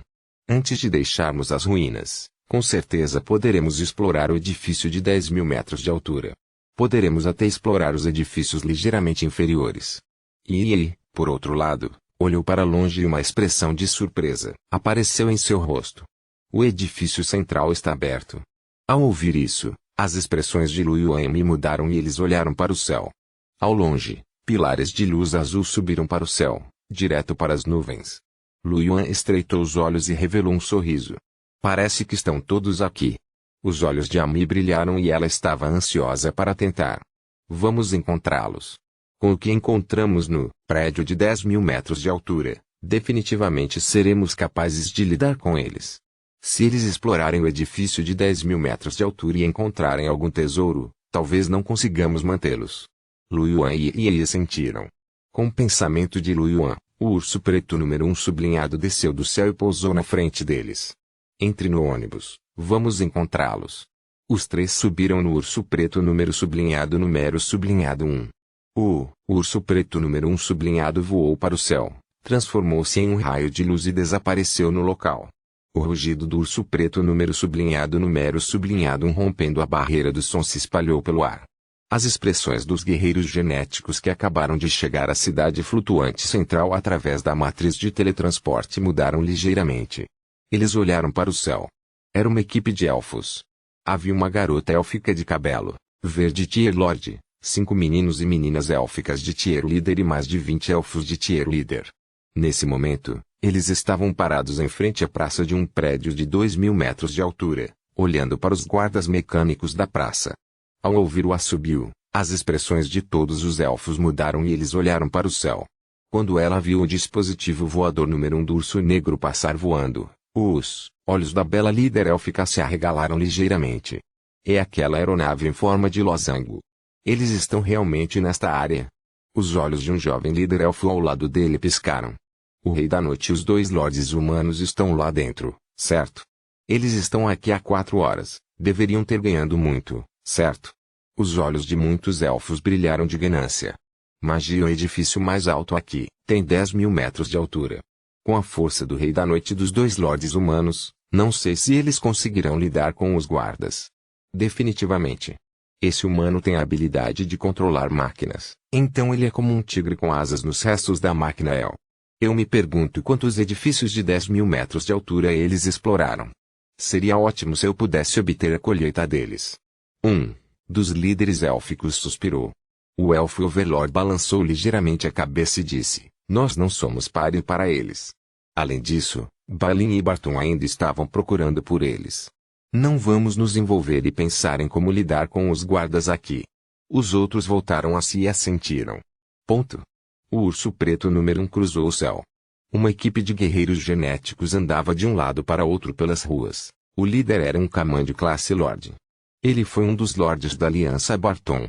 Antes de deixarmos as ruínas, com certeza poderemos explorar o edifício de 10.000 metros de altura. Poderemos até explorar os edifícios ligeiramente inferiores. E, por outro lado, olhou para longe e uma expressão de surpresa apareceu em seu rosto. O edifício central está aberto. Ao ouvir isso, as expressões de Lu Yuan e Emi mudaram e eles olharam para o céu. Ao longe, pilares de luz azul subiram para o céu, direto para as nuvens. Lu Yuan estreitou os olhos e revelou um sorriso. Parece que estão todos aqui. Os olhos de Emi brilharam e ela estava ansiosa para tentar. Vamos encontrá-los. Com o que encontramos no prédio de 10.000 metros de altura, definitivamente seremos capazes de lidar com eles. Se eles explorarem o edifício de 10.000 metros de altura e encontrarem algum tesouro, talvez não consigamos mantê-los. Lu Yuan e Ye sentiram. Com o pensamento de Lu Yuan, o urso preto número 1 sublinhado desceu do céu e pousou na frente deles. Entre no ônibus, vamos encontrá-los. Os três subiram no urso preto número 1. O urso preto número 1 sublinhado voou para o céu, transformou-se em um raio de luz e desapareceu no local. O rugido do urso preto número 1 rompendo a barreira do som se espalhou pelo ar. As expressões dos guerreiros genéticos que acabaram de chegar à cidade flutuante central através da matriz de teletransporte mudaram ligeiramente. Eles olharam para o céu. Era uma equipe de elfos. Havia uma garota élfica de cabelo verde Tier Lord, 5 meninos e meninas élficas de Tier Líder e mais de 20 elfos de Tier Líder. Nesse momento, eles estavam parados em frente à praça de um prédio de 2.000 metros de altura, olhando para os guardas mecânicos da praça. Ao ouvir o assobio, as expressões de todos os elfos mudaram e eles olharam para o céu. Quando ela viu o dispositivo voador número 1 do urso negro passar voando, os olhos da bela líder élfica se arregalaram ligeiramente. É aquela aeronave em forma de losango. Eles estão realmente nesta área. Os olhos de um jovem líder elfo ao lado dele piscaram. O Rei da Noite e os 2 lordes humanos estão lá dentro, certo? Eles estão aqui há 4 horas, deveriam ter ganhado muito, certo? Os olhos de muitos elfos brilharam de ganância. Magia é o edifício mais alto aqui, tem 10.000 metros de altura. Com a força do Rei da Noite e dos 2 lordes humanos, não sei se eles conseguirão lidar com os guardas. Definitivamente. Esse humano tem a habilidade de controlar máquinas, então ele é como um tigre com asas nos restos da máquina El. Eu me pergunto quantos edifícios de 10.000 metros de altura eles exploraram. Seria ótimo se eu pudesse obter a colheita deles. Um dos líderes élficos suspirou. O elfo Overlord balançou ligeiramente a cabeça e disse, nós não somos páreo para eles. Além disso, Balin e Barton ainda estavam procurando por eles. Não vamos nos envolver e pensar em como lidar com os guardas aqui. Os outros voltaram a si e assentiram. Ponto. O urso preto número 1 cruzou o céu. Uma equipe de guerreiros genéticos andava de um lado para outro pelas ruas. O líder era um Kaman de classe Lorde. Ele foi um dos lordes da Aliança Barton.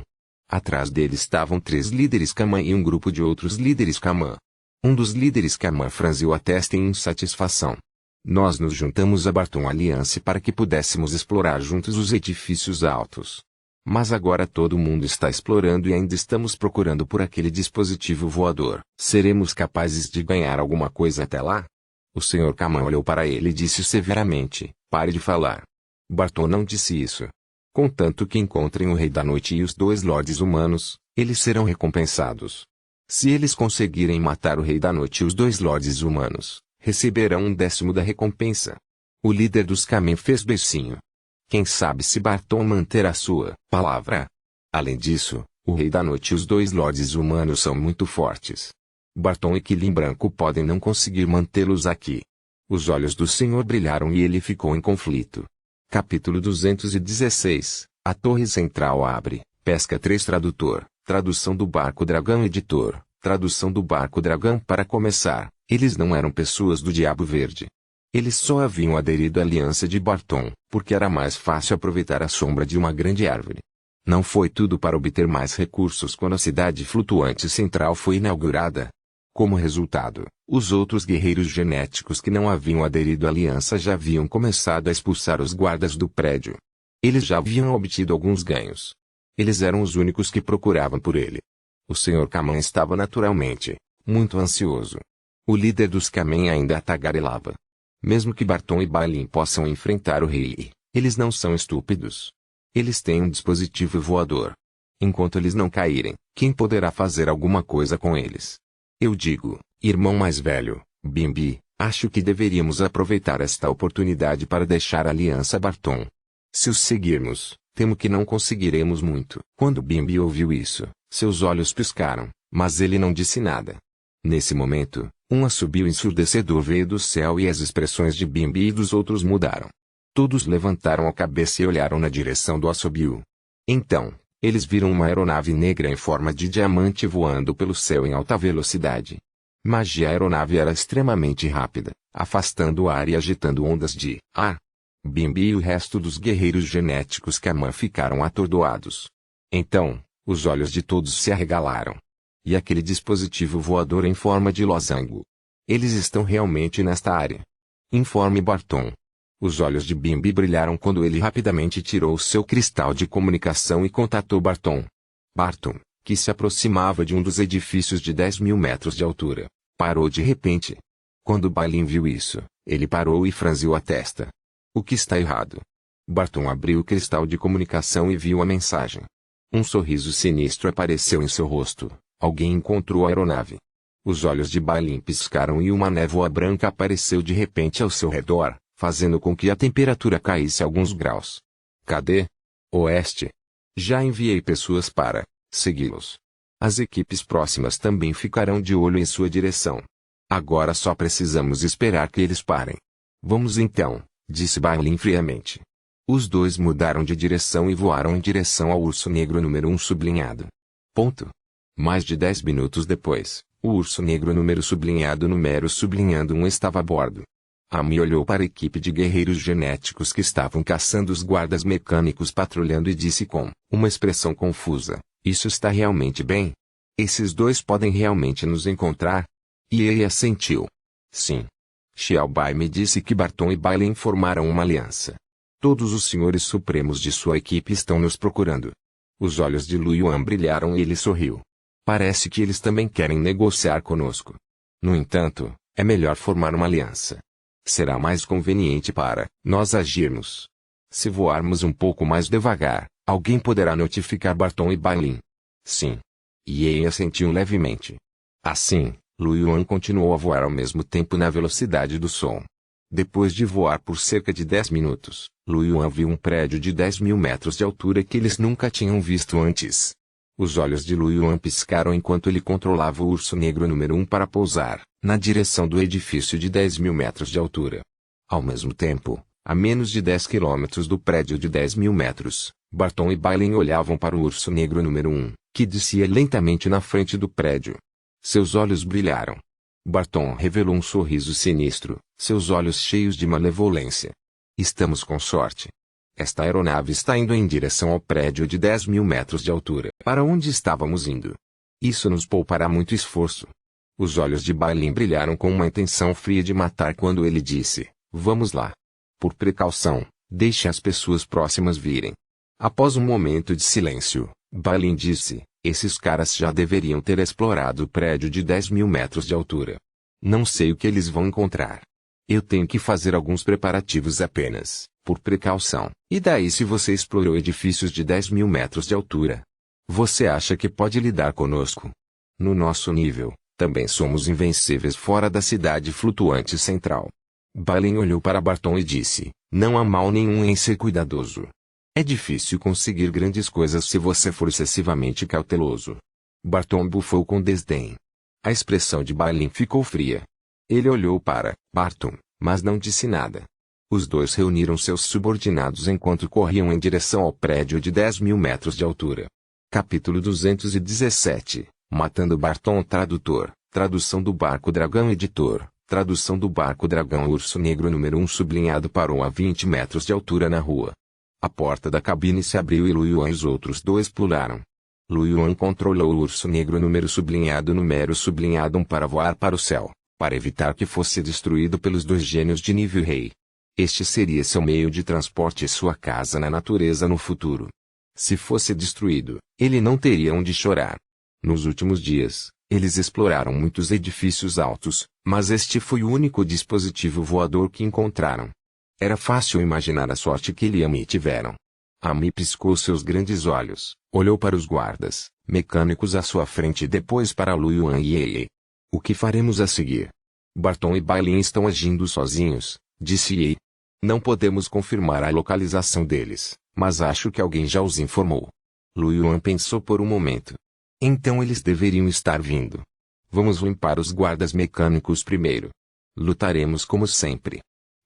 Atrás dele estavam 3 líderes Kaman e um grupo de outros líderes Kaman. Um dos líderes Kaman franziu a testa em insatisfação. Nós nos juntamos à Barton Aliança para que pudéssemos explorar juntos os edifícios altos. Mas agora todo mundo está explorando e ainda estamos procurando por aquele dispositivo voador. Seremos capazes de ganhar alguma coisa até lá? O Sr. Kaman olhou para ele e disse severamente, pare de falar. Barton não disse isso. Contanto que encontrem o Rei da Noite e os 2 lordes humanos, eles serão recompensados. Se eles conseguirem matar o Rei da Noite e os 2 lordes humanos, receberão 1/10 da recompensa. O líder dos Kamen fez beicinho. Quem sabe se Barton manterá sua palavra. Além disso, o Rei da Noite e os 2 lordes humanos são muito fortes. Barton e Quilin Branco podem não conseguir mantê-los aqui. Os olhos do senhor brilharam e ele ficou em conflito. Capítulo 216. A Torre Central abre. Pesca 3 Tradutor. Tradução do Barco Dragão Editor. Tradução do Barco Dragão. Para começar, eles não eram pessoas do Diabo Verde. Eles só haviam aderido à Aliança de Barton, porque era mais fácil aproveitar a sombra de uma grande árvore. Não foi tudo para obter mais recursos quando a cidade flutuante central foi inaugurada. Como resultado, os outros guerreiros genéticos que não haviam aderido à Aliança já haviam começado a expulsar os guardas do prédio. Eles já haviam obtido alguns ganhos. Eles eram os únicos que procuravam por ele. O Sr. Kaman estava naturalmente muito ansioso. O líder dos Kamen ainda tagarelava. Mesmo que Barton e Balin possam enfrentar o rei, eles não são estúpidos. Eles têm um dispositivo voador. Enquanto eles não caírem, quem poderá fazer alguma coisa com eles? Eu digo, irmão mais velho, Bimbi, acho que deveríamos aproveitar esta oportunidade para deixar a Aliança Barton. Se os seguirmos, temo que não conseguiremos muito. Quando Bimbi ouviu isso, seus olhos piscaram, mas ele não disse nada. Nesse momento, um assobio ensurdecedor veio do céu e as expressões de Bimbi e dos outros mudaram. Todos levantaram a cabeça e olharam na direção do assobio. Então, eles viram uma aeronave negra em forma de diamante voando pelo céu em alta velocidade. Mas a aeronave era extremamente rápida, afastando o ar e agitando ondas de ar. Bimbi e o resto dos guerreiros genéticos Kaman ficaram atordoados. Então, os olhos de todos se arregalaram. E aquele dispositivo voador em forma de losango? Eles estão realmente nesta área. Informe Barton. Os olhos de Bimbi brilharam quando ele rapidamente tirou seu cristal de comunicação e contatou Barton. Barton, que se aproximava de um dos edifícios de 10.000 metros de altura, parou de repente. Quando Balin viu isso, ele parou e franziu a testa. O que está errado? Barton abriu o cristal de comunicação e viu a mensagem. Um sorriso sinistro apareceu em seu rosto. Alguém encontrou a aeronave. Os olhos de Balin piscaram e uma névoa branca apareceu de repente ao seu redor, fazendo com que a temperatura caísse alguns graus. Cadê? Oeste. Já enviei pessoas para segui-los. As equipes próximas também ficarão de olho em sua direção. Agora só precisamos esperar que eles parem. Vamos então, disse Balin friamente. Os dois mudaram de direção e voaram em direção ao urso negro número 1 sublinhado. Ponto. Mais de 10 minutos depois, o urso negro número 1 estava a bordo. Amy olhou para a equipe de guerreiros genéticos que estavam caçando os guardas mecânicos patrulhando e disse com uma expressão confusa: isso está realmente bem? Esses dois podem realmente nos encontrar? E ele assentiu. Sim. Xiaobai me disse que Barton e Balin formaram uma aliança. Todos os senhores supremos de sua equipe estão nos procurando. Os olhos de Lu Yuan brilharam e ele sorriu. Parece que eles também querem negociar conosco. No entanto, é melhor formar uma aliança. Será mais conveniente para nós agirmos. Se voarmos um pouco mais devagar, alguém poderá notificar Barton e Balin. Sim. Ye assentiu levemente. Assim, Lu Yuan continuou a voar ao mesmo tempo na velocidade do som. Depois de voar por cerca de 10 minutos, Lu Yuan viu um prédio de 10.000 metros de altura que eles nunca tinham visto antes. Os olhos de Lu Yuan piscaram enquanto ele controlava o urso negro número 1 para pousar, na direção do edifício de 10.000 metros de altura. Ao mesmo tempo, a menos de 10 quilômetros do prédio de 10.000 metros, Barton e Balin olhavam para o urso negro número 1, que descia lentamente na frente do prédio. Seus olhos brilharam. Barton revelou um sorriso sinistro, seus olhos cheios de malevolência. Estamos com sorte. Esta aeronave está indo em direção ao prédio de 10.000 metros de altura. Para onde estávamos indo? Isso nos poupará muito esforço. Os olhos de Balin brilharam com uma intenção fria de matar quando ele disse: vamos lá. Por precaução, deixe as pessoas próximas virem. Após um momento de silêncio, Balin disse: esses caras já deveriam ter explorado o prédio de 10.000 metros de altura. Não sei o que eles vão encontrar. Eu tenho que fazer alguns preparativos apenas, por precaução. E daí se você explorou edifícios de 10.000 metros de altura? Você acha que pode lidar conosco? No nosso nível, também somos invencíveis fora da cidade flutuante central. Balin olhou para Barton e disse: não há mal nenhum em ser cuidadoso. É difícil conseguir grandes coisas se você for excessivamente cauteloso. Barton bufou com desdém. A expressão de Balin ficou fria. Ele olhou para Barton, mas não disse nada. Os dois reuniram seus subordinados enquanto corriam em direção ao prédio de 10.000 metros de altura. Capítulo 217. Matando Barton. Tradutor. Tradução do Barco Dragão. Editor. Tradução do Barco Dragão. Urso Negro número 1 sublinhado parou a 20 metros de altura na rua. A porta da cabine se abriu e Lu Yuan e os outros dois pularam. Lu Yuan controlou o Urso Negro número 1 para voar para o céu, para evitar que fosse destruído pelos dois gênios de nível rei. Este seria seu meio de transporte e sua casa na natureza no futuro. Se fosse destruído, ele não teria onde chorar. Nos últimos dias, eles exploraram muitos edifícios altos, mas este foi o único dispositivo voador que encontraram. Era fácil imaginar a sorte que ele e Amy tiveram. Amy piscou seus grandes olhos, olhou para os guardas mecânicos à sua frente e depois para Lu Yuan e Ye. O que faremos a seguir? Barton e Balin estão agindo sozinhos, disse Ye. Não podemos confirmar a localização deles, mas acho que alguém já os informou. Lu Yuan pensou por um momento. Então eles deveriam estar vindo. Vamos limpar os guardas mecânicos primeiro. Lutaremos como sempre.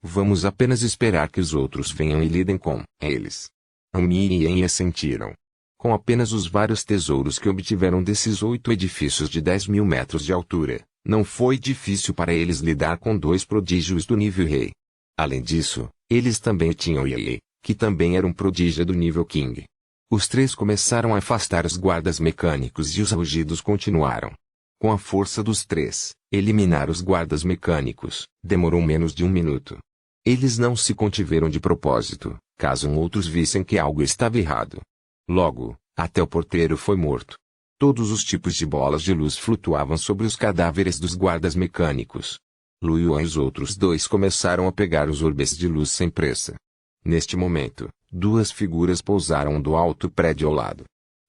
Vamos apenas esperar que os outros venham e lidem com eles. Amy e Ian assentiram. Com apenas os vários tesouros que obtiveram desses 8 edifícios de 10.000 metros de altura, não foi difícil para eles lidar com 2 prodígios do nível rei. Além disso, Eles também tinham Ye, que também era um prodígio do nível King. Os três começaram a afastar os guardas mecânicos e os rugidos continuaram. Com a força dos três, eliminar os guardas mecânicos demorou menos de 1 minuto. Eles não se contiveram de propósito, caso outros vissem que algo estava errado. Logo, até o porteiro foi morto. Todos os tipos de bolas de luz flutuavam sobre os cadáveres dos guardas mecânicos. Lu Yuan e os outros dois começaram a pegar os orbes de luz sem pressa. Neste momento, duas figuras pousaram do alto prédio ao lado.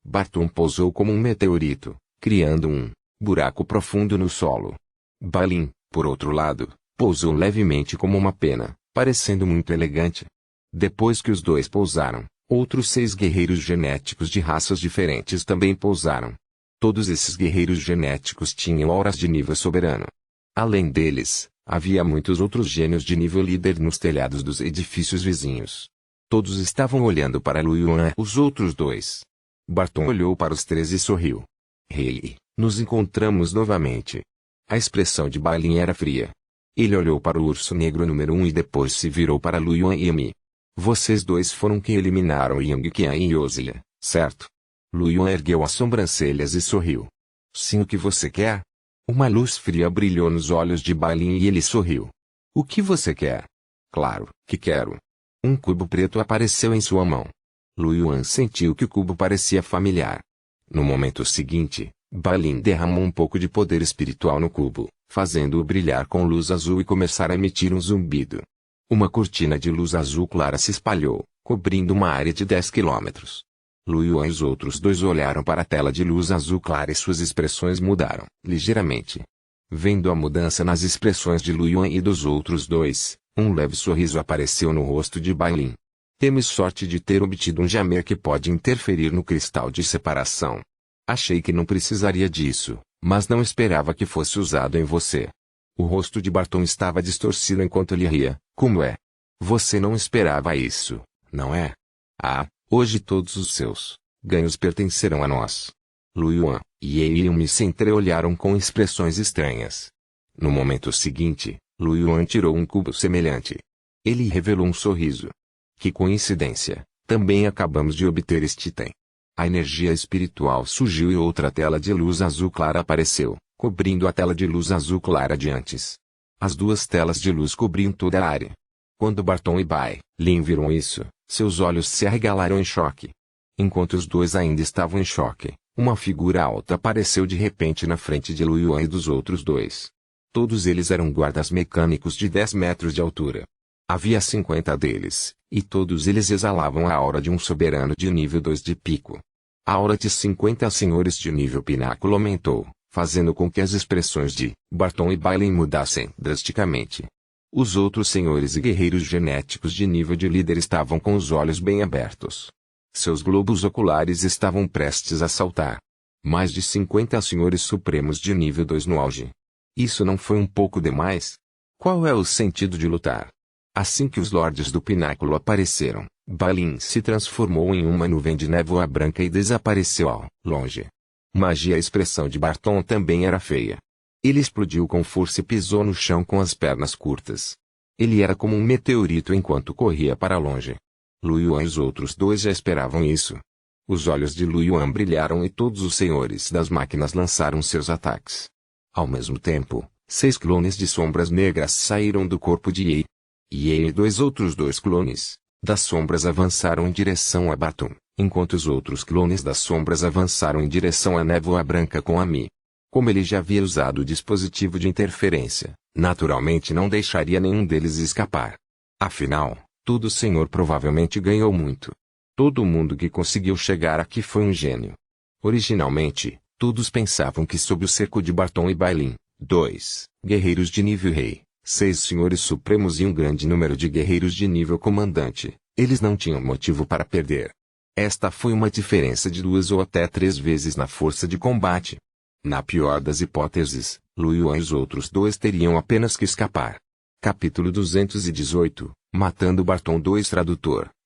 Barton pousou como um meteorito, criando um buraco profundo no solo. Balin, por outro lado, pousou levemente como uma pena, parecendo muito elegante. Depois que os dois pousaram, outros 6 guerreiros genéticos de raças diferentes também pousaram. Todos esses guerreiros genéticos tinham auras de nível soberano. Além deles, havia muitos outros gênios de nível líder nos telhados dos edifícios vizinhos. Todos estavam olhando para Lu Yuan e os outros dois. Barton olhou para os três e sorriu. Hey, nos encontramos novamente. A expressão de Balin era fria. Ele olhou para o urso negro número 1 e depois se virou para Lu Yuan e Emi. Vocês dois foram quem eliminaram Yang Qian e Yozilla, certo? Lu Yuan ergueu as sobrancelhas e sorriu. Sim, o que você quer? Uma luz fria brilhou nos olhos de Balin e ele sorriu. O que você quer? Claro, que quero. Um cubo preto apareceu em sua mão. Lu Yuan sentiu que o cubo parecia familiar. No momento seguinte, Balin derramou um pouco de poder espiritual no cubo, fazendo-o brilhar com luz azul e começar a emitir um zumbido. Uma cortina de luz azul clara se espalhou, cobrindo uma área de 10 quilômetros. Lu Yuan e os outros dois olharam para a tela de luz azul clara e suas expressões mudaram, ligeiramente. Vendo a mudança nas expressões de Lu Yuan e dos outros dois, um leve sorriso apareceu no rosto de Balin. Temos sorte de ter obtido um Jamer que pode interferir no cristal de separação. Achei que não precisaria disso, mas não esperava que fosse usado em você. O rosto de Barton estava distorcido enquanto ele ria. Como é? Você não esperava isso, não é? Ah, hoje todos os seus ganhos pertencerão a nós. Lu Yuan e Emi se entreolharam com expressões estranhas. No momento seguinte, Lu Yuan tirou um cubo semelhante. Ele revelou um sorriso. Que coincidência, também acabamos de obter este item. A energia espiritual surgiu e outra tela de luz azul clara apareceu, cobrindo a tela de luz azul clara de antes. As duas telas de luz cobriam toda a área. Quando Barton e Balin viram isso, seus olhos se arregalaram em choque. Enquanto os dois ainda estavam em choque, uma figura alta apareceu de repente na frente de Lu Yuan e dos outros dois. Todos eles eram guardas mecânicos de 10 metros de altura. Havia 50 deles, e todos eles exalavam a aura de um soberano de nível 2 de pico. A aura de 50 senhores de nível pináculo aumentou, fazendo com que as expressões de Barton e Balin mudassem drasticamente. Os outros senhores e guerreiros genéticos de nível de líder estavam com os olhos bem abertos. Seus globos oculares estavam prestes a saltar. Mais de 50 senhores supremos de nível 2 no auge. Isso não foi um pouco demais? Qual é o sentido de lutar? Assim que os lordes do pináculo apareceram, Balin se transformou em uma nuvem de névoa branca e desapareceu ao longe. Magia. A expressão de Barton também era feia. Ele explodiu com força e pisou no chão com as pernas curtas. Ele era como um meteorito enquanto corria para longe. Lu Yuan e os outros dois já esperavam isso. Os olhos de Lu Yuan brilharam e todos os senhores das máquinas lançaram seus ataques. Ao mesmo tempo, 6 clones de sombras negras saíram do corpo de Ye. Ye e 2 outros 2 clones das sombras avançaram em direção a Barton, enquanto os outros clones das sombras avançaram em direção à névoa branca com Ami. Como ele já havia usado o dispositivo de interferência, naturalmente não deixaria nenhum deles escapar. Afinal, todo senhor provavelmente ganhou muito. Todo mundo que conseguiu chegar aqui foi um gênio. Originalmente, todos pensavam que sob o cerco de Barton e Balin, 2 guerreiros de nível rei, 6 senhores supremos e um grande número de guerreiros de nível comandante, eles não tinham motivo para perder. Esta foi uma diferença de 2 ou até 3 vezes na força de combate. Na pior das hipóteses, Lu Yuan e os outros dois teriam apenas que escapar. Capítulo 218, Matando Barton 2.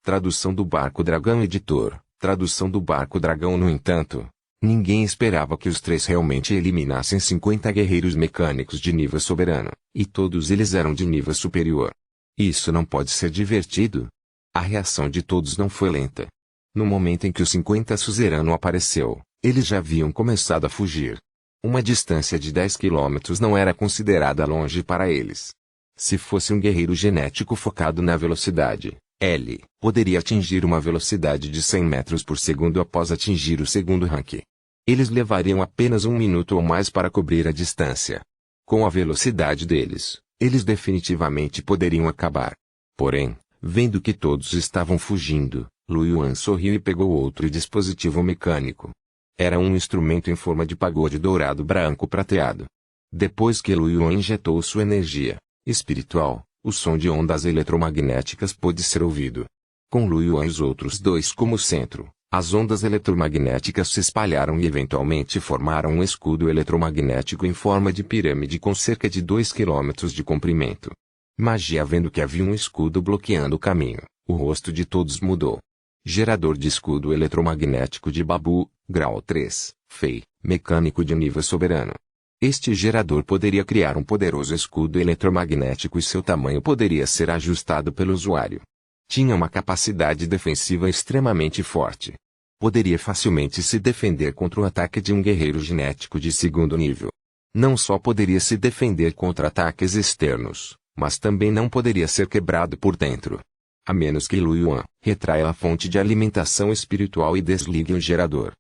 Tradução do Barco Dragão. Editor, tradução do Barco Dragão. No entanto, ninguém esperava que os três realmente eliminassem 50 guerreiros mecânicos de nível soberano, e todos eles eram de nível superior. Isso não pode ser divertido? A reação de todos não foi lenta. No momento em que o 50 suzerano apareceu, eles já haviam começado a fugir. Uma distância de 10 quilômetros não era considerada longe para eles. Se fosse um guerreiro genético focado na velocidade, ele poderia atingir uma velocidade de 100 metros por segundo após atingir o segundo rank. Eles levariam apenas um minuto ou mais para cobrir a distância. Com a velocidade deles, eles definitivamente poderiam acabar. Porém, vendo que todos estavam fugindo, Lu Yuan sorriu e pegou outro dispositivo mecânico. Era um instrumento em forma de pagode dourado branco prateado. Depois que Lu Yuan injetou sua energia espiritual, o som de ondas eletromagnéticas pôde ser ouvido. Com Lu Yuan e os outros dois como centro, as ondas eletromagnéticas se espalharam e eventualmente formaram um escudo eletromagnético em forma de pirâmide com cerca de 2 quilômetros de comprimento. Magia. Vendo que havia um escudo bloqueando o caminho, o rosto de todos mudou. Gerador de escudo eletromagnético de Babu, grau 3, Fei, mecânico de nível soberano. Este gerador poderia criar um poderoso escudo eletromagnético e seu tamanho poderia ser ajustado pelo usuário. Tinha uma capacidade defensiva extremamente forte. Poderia facilmente se defender contra o ataque de um guerreiro genético de segundo nível. Não só poderia se defender contra ataques externos, mas também não poderia ser quebrado por dentro. A menos que Lu Yuan retraia a fonte de alimentação espiritual e desligue o gerador.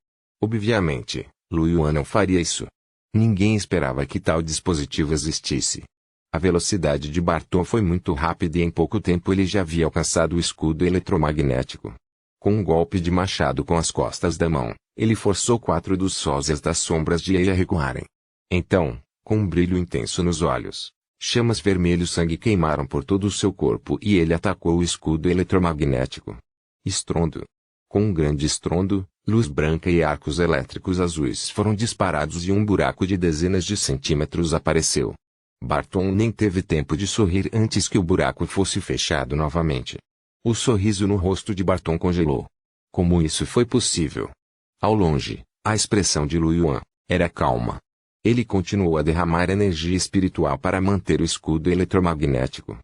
Obviamente, Lu Yuan não faria isso. Ninguém esperava que tal dispositivo existisse. A velocidade de Barton foi muito rápida e em pouco tempo ele já havia alcançado o escudo eletromagnético. Com um golpe de machado com as costas da mão, ele forçou 4 dos sósias das sombras de Ei a recuarem. Então, com um brilho intenso nos olhos, chamas vermelhos sangue queimaram por todo o seu corpo e ele atacou o escudo eletromagnético. Estrondo. Com um grande estrondo, luz branca e arcos elétricos azuis foram disparados e um buraco de dezenas de centímetros apareceu. Barton nem teve tempo de sorrir antes que o buraco fosse fechado novamente. O sorriso no rosto de Barton congelou. Como isso foi possível? Ao longe, a expressão de Lu Yuan era calma. Ele continuou a derramar energia espiritual para manter o escudo eletromagnético.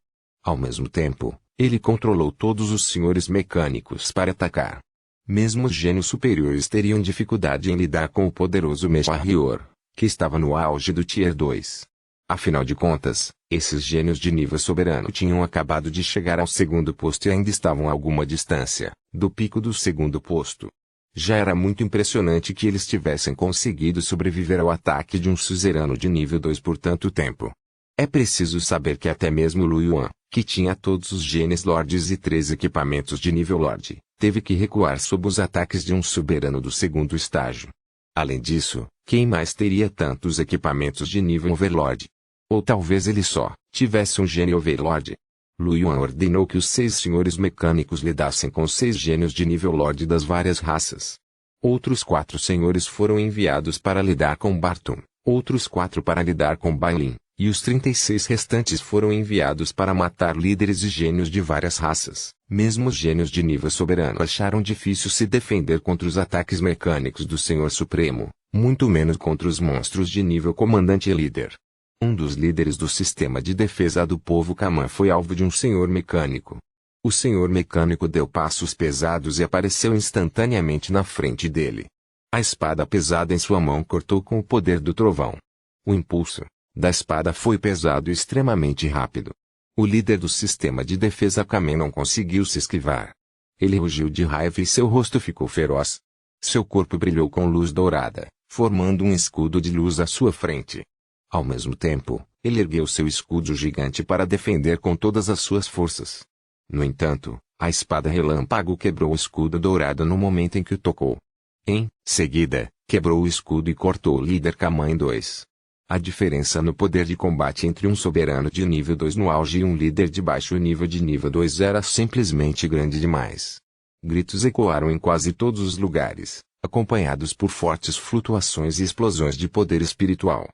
Ao mesmo tempo, ele controlou todos os senhores mecânicos para atacar. Mesmo os gênios superiores teriam dificuldade em lidar com o poderoso Meshwarrior, que estava no auge do Tier 2. Afinal de contas, esses gênios de nível soberano tinham acabado de chegar ao segundo posto e ainda estavam a alguma distância do pico do segundo posto. Já era muito impressionante que eles tivessem conseguido sobreviver ao ataque de um suzerano de nível 2 por tanto tempo. É preciso saber que até mesmo Lu Yuan, que tinha todos os genes lords e 3 equipamentos de nível lord, teve que recuar sob os ataques de um soberano do segundo estágio. Além disso, quem mais teria tantos equipamentos de nível overlord? Ou talvez ele só tivesse um gênio overlord? Lu Yuan ordenou que os 6 senhores mecânicos lidassem com 6 gênios de nível lord das várias raças. Outros 4 senhores foram enviados para lidar com Barton, outros 4 para lidar com Bailin, e os 36 restantes foram enviados para matar líderes e gênios de várias raças. Mesmo os gênios de nível soberano acharam difícil se defender contra os ataques mecânicos do Senhor Supremo, muito menos contra os monstros de nível comandante e líder. Um dos líderes do sistema de defesa do povo Kaman foi alvo de um senhor mecânico. O senhor mecânico deu passos pesados e apareceu instantaneamente na frente dele. A espada pesada em sua mão cortou com o poder do trovão. O impulso da espada foi pesado e extremamente rápido. O líder do sistema de defesa Kamen não conseguiu se esquivar. Ele rugiu de raiva e seu rosto ficou feroz. Seu corpo brilhou com luz dourada, formando um escudo de luz à sua frente. Ao mesmo tempo, ele ergueu seu escudo gigante para defender com todas as suas forças. No entanto, a espada relâmpago quebrou o escudo dourado no momento em que o tocou. Em seguida, quebrou o escudo e cortou o líder Kaman em 2. A diferença no poder de combate entre um soberano de nível 2 no auge e um líder de baixo nível de nível 2 era simplesmente grande demais. Gritos ecoaram em quase todos os lugares, acompanhados por fortes flutuações e explosões de poder espiritual.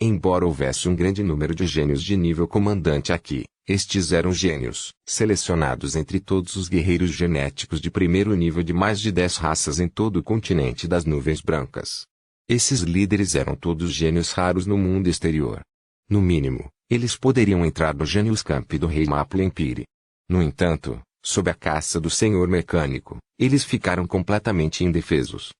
Embora houvesse um grande número de gênios de nível comandante aqui, estes eram gênios selecionados entre todos os guerreiros genéticos de primeiro nível de mais de 10 raças em todo o continente das nuvens brancas. Esses líderes eram todos gênios raros no mundo exterior. No mínimo, Eles poderiam entrar no Genius Camp do rei Maple Empire. No entanto, sob a caça do senhor mecânico, eles ficaram completamente indefesos.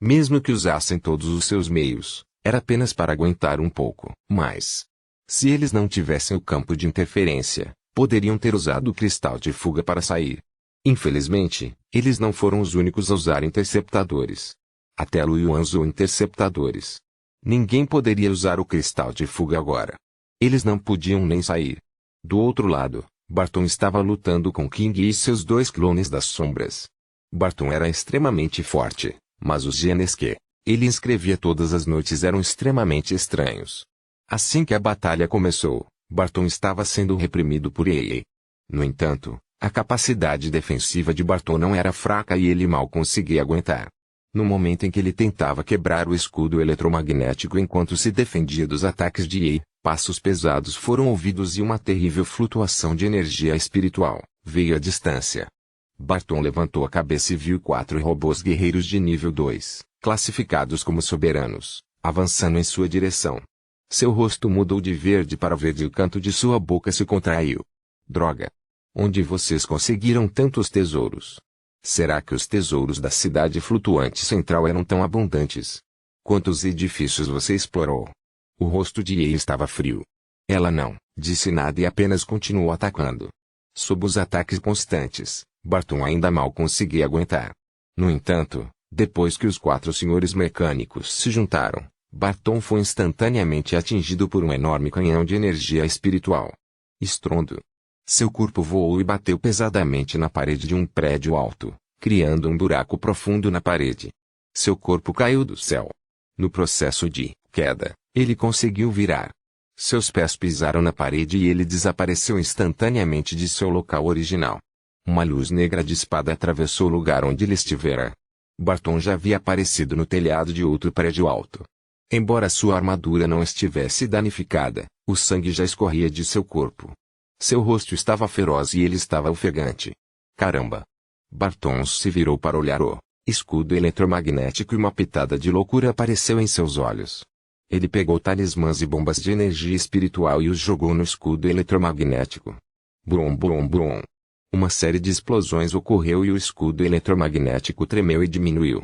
Mesmo que usassem todos os seus meios, era apenas para aguentar um pouco. Mas, se eles não tivessem o campo de interferência, poderiam ter usado o cristal de fuga para sair. Infelizmente, eles não foram os únicos a usar interceptadores. Até Lu Yuan usou interceptadores. Ninguém poderia usar o cristal de fuga agora. Eles não podiam nem sair. Do outro lado, Barton estava lutando com King e seus 2 clones das sombras. Barton era extremamente forte, mas os genes que ele inscrevia todas as noites eram extremamente estranhos. Assim que a batalha começou, Barton estava sendo reprimido por EA. No entanto, a capacidade defensiva de Barton não era fraca e ele mal conseguia aguentar. No momento em que ele tentava quebrar o escudo eletromagnético enquanto se defendia dos ataques de EA, passos pesados foram ouvidos e uma terrível flutuação de energia espiritual veio à distância. Barton levantou a cabeça e viu 4 robôs guerreiros de nível 2, classificados como soberanos, avançando em sua direção. Seu rosto mudou de verde para verde e o canto de sua boca se contraiu. Droga! Onde vocês conseguiram tantos tesouros? Será que os tesouros da cidade flutuante central eram tão abundantes? Quantos edifícios você explorou? O rosto de Ye estava frio. Ela não disse nada e apenas continuou atacando. Sob os ataques constantes, Barton ainda mal conseguia aguentar. No entanto, depois que os 4 senhores mecânicos se juntaram, Barton foi instantaneamente atingido por um enorme canhão de energia espiritual. Estrondo. Seu corpo voou e bateu pesadamente na parede de um prédio alto, criando um buraco profundo na parede. Seu corpo caiu do céu. No processo de queda, ele conseguiu virar. Seus pés pisaram na parede e ele desapareceu instantaneamente de seu local original. Uma luz negra de espada atravessou o lugar onde ele estivera. Barton já havia aparecido no telhado de outro prédio alto. Embora sua armadura não estivesse danificada, o sangue já escorria de seu corpo. Seu rosto estava feroz e ele estava ofegante. Caramba! Barton se virou para olhar o escudo eletromagnético e uma pitada de loucura apareceu em seus olhos. Ele pegou talismãs e bombas de energia espiritual e os jogou no escudo eletromagnético. Brum brum brum. Uma série de explosões ocorreu e o escudo eletromagnético tremeu e diminuiu.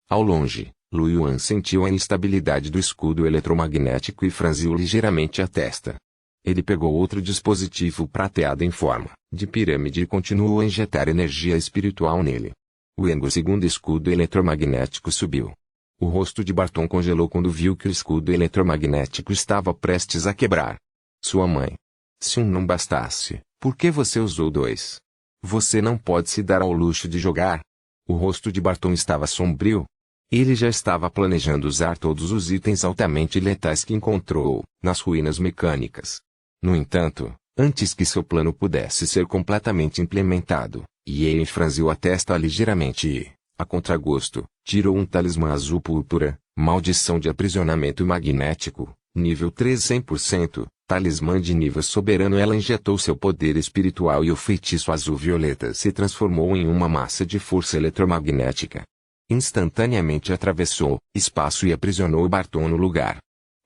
Ao longe, Lu Yuan sentiu a instabilidade do escudo eletromagnético e franziu ligeiramente a testa. Ele pegou outro dispositivo prateado em forma de pirâmide e continuou a injetar energia espiritual nele. O segundo escudo eletromagnético subiu. O rosto de Barton congelou quando viu que o escudo eletromagnético estava prestes a quebrar. Sua mãe. Se um não bastasse, por que você usou 2? Você não pode se dar ao luxo de jogar. O rosto de Barton estava sombrio. Ele já estava planejando usar todos os itens altamente letais que encontrou nas ruínas mecânicas. No entanto, antes que seu plano pudesse ser completamente implementado, Ye franziu a testa ligeiramente e, a contragosto, tirou um talismã azul púrpura, maldição de aprisionamento magnético, nível 3 100%, talismã de nível soberano. Ela injetou seu poder espiritual e o feitiço azul-violeta se transformou em uma massa de força eletromagnética. Instantaneamente atravessou espaço e aprisionou Barton no lugar.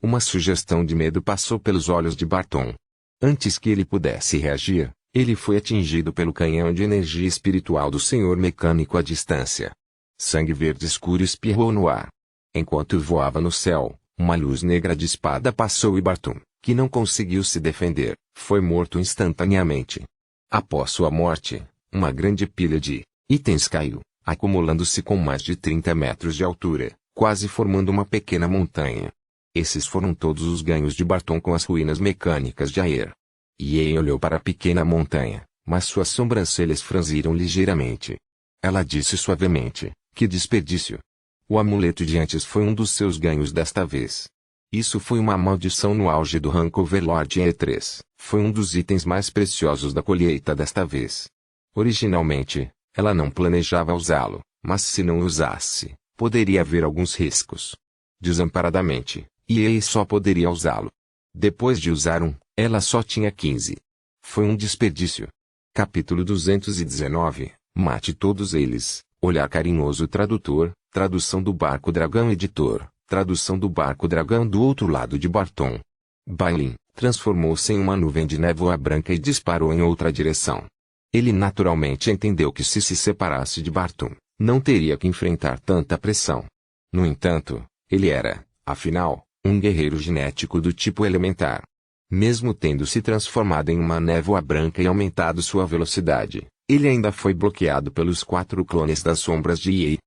Uma sugestão de medo passou pelos olhos de Barton. Antes que ele pudesse reagir, ele foi atingido pelo canhão de energia espiritual do senhor mecânico à distância. Sangue verde escuro espirrou no ar. Enquanto voava no céu, uma luz negra de espada passou e Barton, que não conseguiu se defender, foi morto instantaneamente. Após sua morte, uma grande pilha de itens caiu, acumulando-se com mais de 30 metros de altura, quase formando uma pequena montanha. Esses foram todos os ganhos de Barton com as ruínas mecânicas de Aer. Ye olhou para a pequena montanha, mas suas sobrancelhas franziram ligeiramente. Ela disse suavemente, que desperdício. O amuleto de antes foi um dos seus ganhos desta vez. Isso foi uma maldição no auge do rank Overlord E3. Foi um dos itens mais preciosos da colheita desta vez. Originalmente, ela não planejava usá-lo, mas se não usasse, poderia haver alguns riscos. Desamparadamente, Ye só poderia usá-lo. Depois de usar um, ela só tinha 15. Foi um desperdício. Capítulo 219. Mate todos eles. Olhar carinhoso tradutor. Tradução do Barco Dragão editor. Tradução do Barco Dragão do outro lado de Barton. Bailin, transformou-se em uma nuvem de névoa branca e disparou em outra direção. Ele naturalmente entendeu que se separasse de Barton, não teria que enfrentar tanta pressão. No entanto, ele era, afinal, um guerreiro genético do tipo elementar. Mesmo tendo se transformado em uma névoa branca e aumentado sua velocidade, ele ainda foi bloqueado pelos 4 clones das sombras de Yi.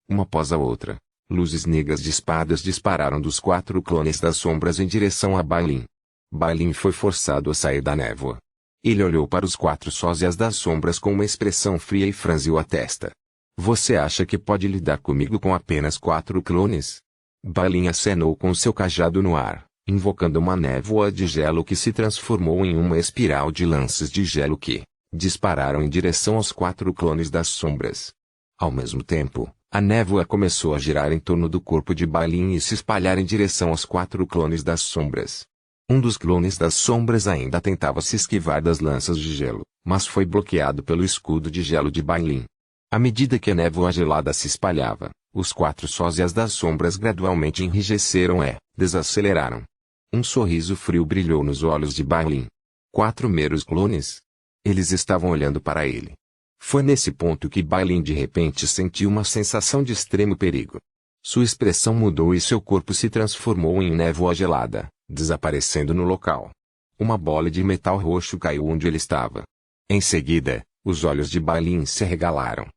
Uma após a outra, luzes negras de espadas dispararam dos 4 clones das sombras em direção a Balin. Balin foi forçado a sair da névoa. Ele olhou para os 4 sósias das sombras com uma expressão fria e franziu a testa. Você acha que pode lidar comigo com apenas 4 clones? Balin acenou com seu cajado no ar, invocando uma névoa de gelo que se transformou em uma espiral de lanças de gelo que dispararam em direção aos 4 clones das sombras. Ao mesmo tempo, a névoa começou a girar em torno do corpo de Balin e se espalhar em direção aos 4 clones das sombras. Um dos clones das sombras ainda tentava se esquivar das lanças de gelo, mas foi bloqueado pelo escudo de gelo de Balin. À medida que a névoa gelada se espalhava, os 4 sósias das sombras gradualmente enrijeceram e desaceleraram. Um sorriso frio brilhou nos olhos de Balin. 4 meros clones? Eles estavam olhando para ele. Foi nesse ponto que Balin de repente sentiu uma sensação de extremo perigo. Sua expressão mudou e seu corpo se transformou em névoa gelada, desaparecendo no local. Uma bola de metal roxo caiu onde ele estava. Em seguida, os olhos de Balin se arregalaram.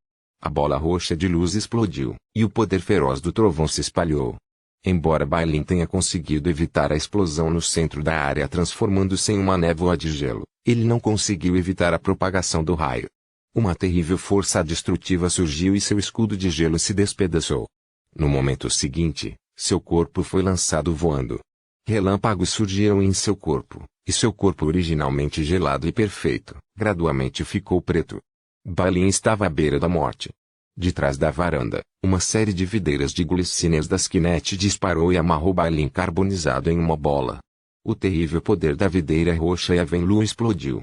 A bola roxa de luz explodiu, e o poder feroz do trovão se espalhou. Embora Balin tenha conseguido evitar a explosão no centro da área transformando-se em uma névoa de gelo, ele não conseguiu evitar a propagação do raio. Uma terrível força destrutiva surgiu e seu escudo de gelo se despedaçou. No momento seguinte, seu corpo foi lançado voando. Relâmpagos surgiram em seu corpo, e seu corpo originalmente gelado e perfeito, gradualmente ficou preto. Balin estava à beira da morte. De trás da varanda, uma série de videiras de glicínias das Kinet disparou e amarrou Balin carbonizado em uma bola. O terrível poder da videira roxa e a Venlu explodiu.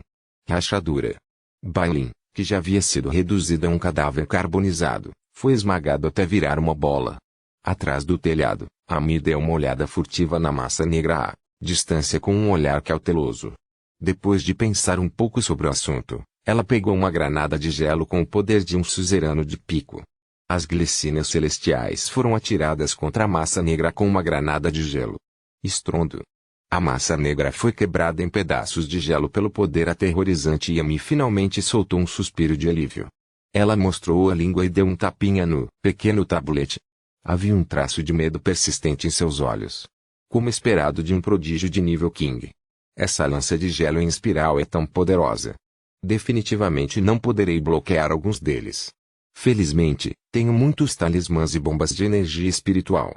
Rachadura. Balin, que já havia sido reduzido a um cadáver carbonizado, foi esmagado até virar uma bola. Atrás do telhado, Amy deu uma olhada furtiva na massa negra à distância com um olhar cauteloso. Depois de pensar um pouco sobre o assunto, ela pegou uma granada de gelo com o poder de um suzerano de pico. As glicínias celestiais foram atiradas contra a massa negra com uma granada de gelo. Estrondo. A massa negra foi quebrada em pedaços de gelo pelo poder aterrorizante e Amy finalmente soltou um suspiro de alívio. Ela mostrou a língua e deu um tapinha no pequeno tabulete. Havia um traço de medo persistente em seus olhos. Como esperado de um prodígio de nível King. Essa lança de gelo em espiral é tão poderosa. Definitivamente não poderei bloquear alguns deles. Felizmente, tenho muitos talismãs e bombas de energia espiritual.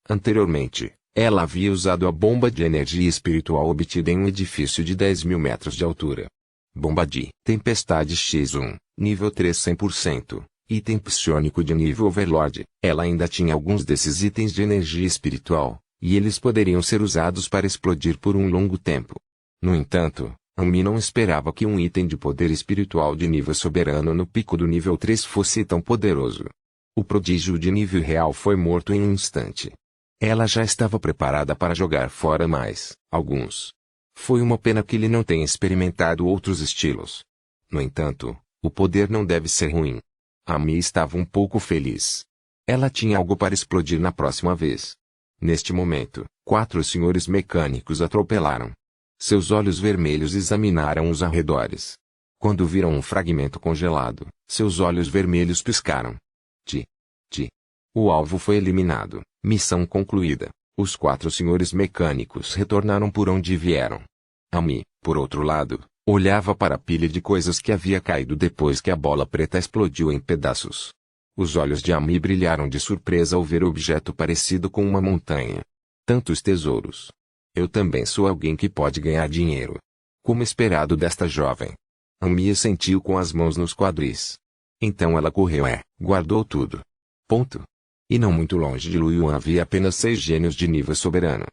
Anteriormente, ela havia usado a bomba de energia espiritual obtida em um edifício de 10.000 metros de altura. Bomba de Tempestade X1, nível 3 100%. Item psionico de nível Overlord. Ela ainda tinha alguns desses itens de energia espiritual, e eles poderiam ser usados para explodir por um longo tempo. No entanto, Amy não esperava que um item de poder espiritual de nível soberano no pico do nível 3 fosse tão poderoso. O prodígio de nível real foi morto em um instante. Ela já estava preparada para jogar fora mais alguns. Foi uma pena que ele não tenha experimentado outros estilos. No entanto, o poder não deve ser ruim. Amy estava um pouco feliz. Ela tinha algo para explodir na próxima vez. Neste momento, 4 senhores mecânicos atropelaram. Seus olhos vermelhos examinaram os arredores. Quando viram um fragmento congelado, seus olhos vermelhos piscaram. O alvo foi eliminado. Missão concluída. Os 4 senhores mecânicos retornaram por onde vieram. Amy, por outro lado, olhava para a pilha de coisas que havia caído depois que a bola preta explodiu em pedaços. Os olhos de Amy brilharam de surpresa ao ver o objeto parecido com uma montanha. Tantos tesouros. Eu também sou alguém que pode ganhar dinheiro. Como esperado desta jovem. Amy sentiu com as mãos nos quadris. Então ela correu e guardou tudo. Ponto. E não muito longe de Luoyuan havia apenas 6 gênios de nível soberano.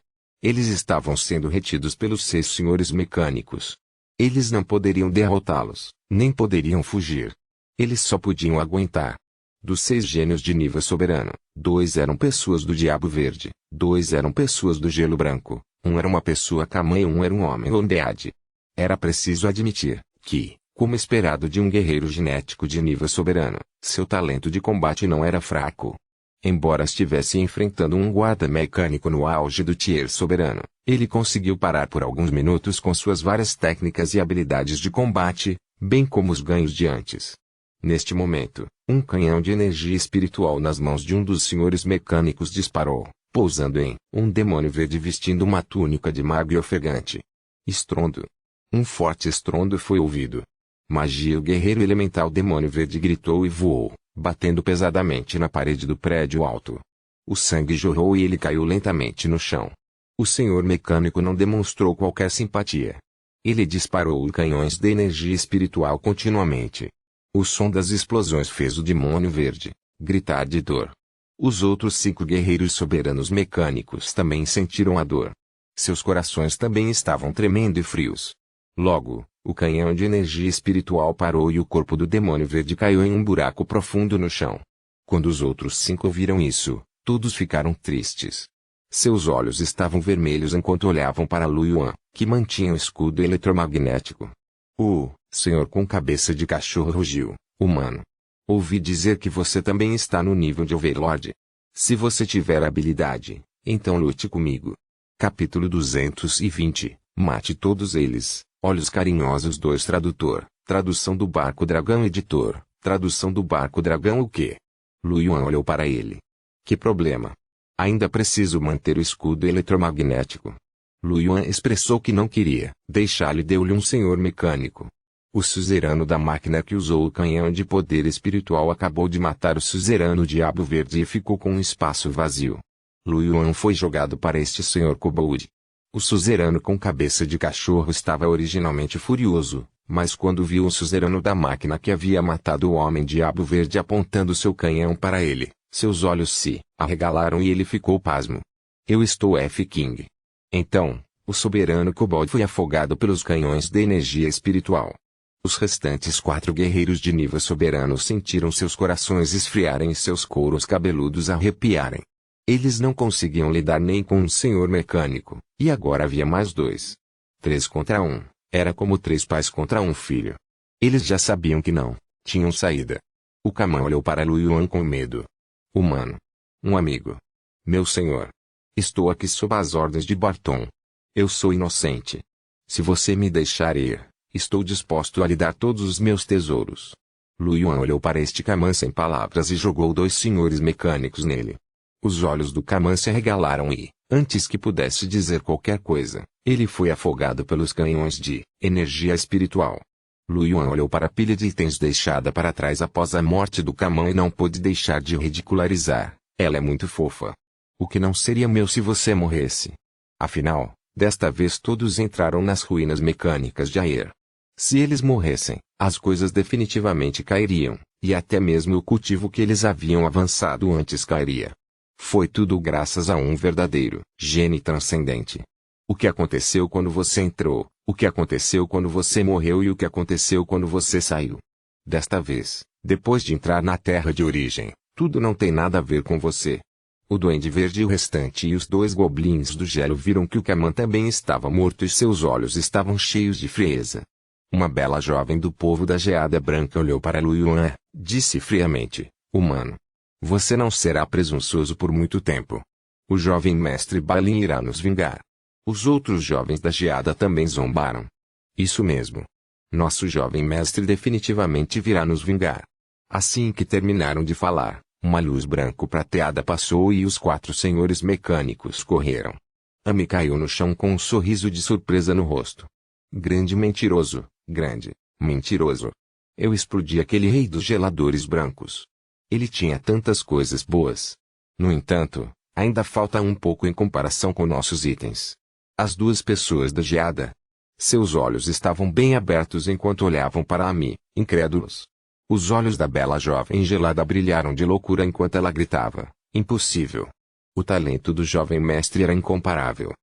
Eles estavam sendo retidos pelos 6 senhores mecânicos. Eles não poderiam derrotá-los, nem poderiam fugir. Eles só podiam aguentar. Dos 6 gênios de nível soberano, 2 eram pessoas do Diabo Verde, 2 eram pessoas do Gelo Branco, Um era uma pessoa Camã e um era um homem Ondeade. Era preciso admitir que, como esperado de um guerreiro genético de nível soberano, seu talento de combate não era fraco. Embora estivesse enfrentando um guarda mecânico no auge do tier soberano, ele conseguiu parar por alguns minutos com suas várias técnicas e habilidades de combate, bem como os ganhos de antes. Neste momento, um canhão de energia espiritual nas mãos de um dos senhores mecânicos disparou, pousando em um demônio verde vestindo uma túnica de mago e ofegante. Estrondo. Um forte estrondo foi ouvido. Magia. O guerreiro elemental demônio verde gritou e voou, batendo pesadamente na parede do prédio alto. O sangue jorrou e ele caiu lentamente no chão. O senhor mecânico não demonstrou qualquer simpatia. Ele disparou os canhões de energia espiritual continuamente. O som das explosões fez o demônio verde gritar de dor. Os outros 5 guerreiros soberanos mecânicos também sentiram a dor. Seus corações também estavam tremendo e frios. Logo, o canhão de energia espiritual parou e o corpo do demônio verde caiu em um buraco profundo no chão. Quando os outros 5 viram isso, todos ficaram tristes. Seus olhos estavam vermelhos enquanto olhavam para Lu Yuan, que mantinha o escudo eletromagnético. O senhor com cabeça de cachorro rugiu: humano. Ouvi dizer que você também está no nível de Overlord. Se você tiver habilidade, então lute comigo. Capítulo 220. Mate todos eles. Olhos carinhosos 2 Tradutor. Tradução do Barco Dragão Editor. Tradução do Barco Dragão. O quê? Lu Yuan olhou para ele. Que problema? Ainda preciso manter o escudo eletromagnético. Lu Yuan expressou que não queria deixá-lo e deu-lhe um senhor mecânico. O suzerano da máquina que usou o canhão de poder espiritual acabou de matar o suzerano Diabo Verde e ficou com um espaço vazio. Lu Yuan foi jogado para este senhor Kobold. O suzerano com cabeça de cachorro estava originalmente furioso, mas quando viu o suzerano da máquina que havia matado o homem Diabo Verde apontando seu canhão para ele, seus olhos se arregalaram e ele ficou pasmo. Eu estou F-King. Então, o soberano Kobold foi afogado pelos canhões de energia espiritual. Os restantes 4 guerreiros de nível soberano sentiram seus corações esfriarem e seus couros cabeludos arrepiarem. Eles não conseguiam lidar nem com um senhor mecânico, e agora havia mais 2. 3 contra 1, era como 3 pais contra um filho. Eles já sabiam que não tinham saída. O Camã olhou para Lu Yuan com medo. Humano. Um amigo. Meu senhor. Estou aqui sob as ordens de Barton. Eu sou inocente. Se você me deixar ir, estou disposto a lhe dar todos os meus tesouros. Lu Yuan olhou para este Camã sem palavras e jogou 2 senhores mecânicos nele. Os olhos do Camã se arregalaram e, antes que pudesse dizer qualquer coisa, ele foi afogado pelos canhões de energia espiritual. Lu Yuan olhou para a pilha de itens deixada para trás após a morte do Camã e não pôde deixar de ridicularizar. Ela é muito fofa. O que não seria meu se você morresse? Afinal, desta vez todos entraram nas ruínas mecânicas de Aer. Se eles morressem, as coisas definitivamente cairiam, e até mesmo o cultivo que eles haviam avançado antes cairia. Foi tudo graças a um verdadeiro gene transcendente. O que aconteceu quando você entrou, o que aconteceu quando você morreu e o que aconteceu quando você saiu. Desta vez, depois de entrar na terra de origem, tudo não tem nada a ver com você. O Duende Verde e o restante e os 2 goblins do gelo viram que o Camã também estava morto e seus olhos estavam cheios de frieza. Uma bela jovem do povo da Geada Branca olhou para Lu Yuan e disse friamente: humano. Você não será presunçoso por muito tempo. O jovem mestre Balin irá nos vingar. Os outros jovens da Geada também zombaram. Isso mesmo. Nosso jovem mestre definitivamente virá nos vingar. Assim que terminaram de falar, uma luz branco-prateada passou e os 4 senhores mecânicos correram. Ami caiu no chão com um sorriso de surpresa no rosto. Grande mentiroso, grande mentiroso. Eu explodi aquele rei dos geladores brancos. Ele tinha tantas coisas boas. No entanto, ainda falta um pouco em comparação com nossos itens. As 2 pessoas da Geada. Seus olhos estavam bem abertos enquanto olhavam para Ami, incrédulos. Os olhos da bela jovem gelada brilharam de loucura enquanto ela gritava: impossível. O talento do jovem mestre era incomparável.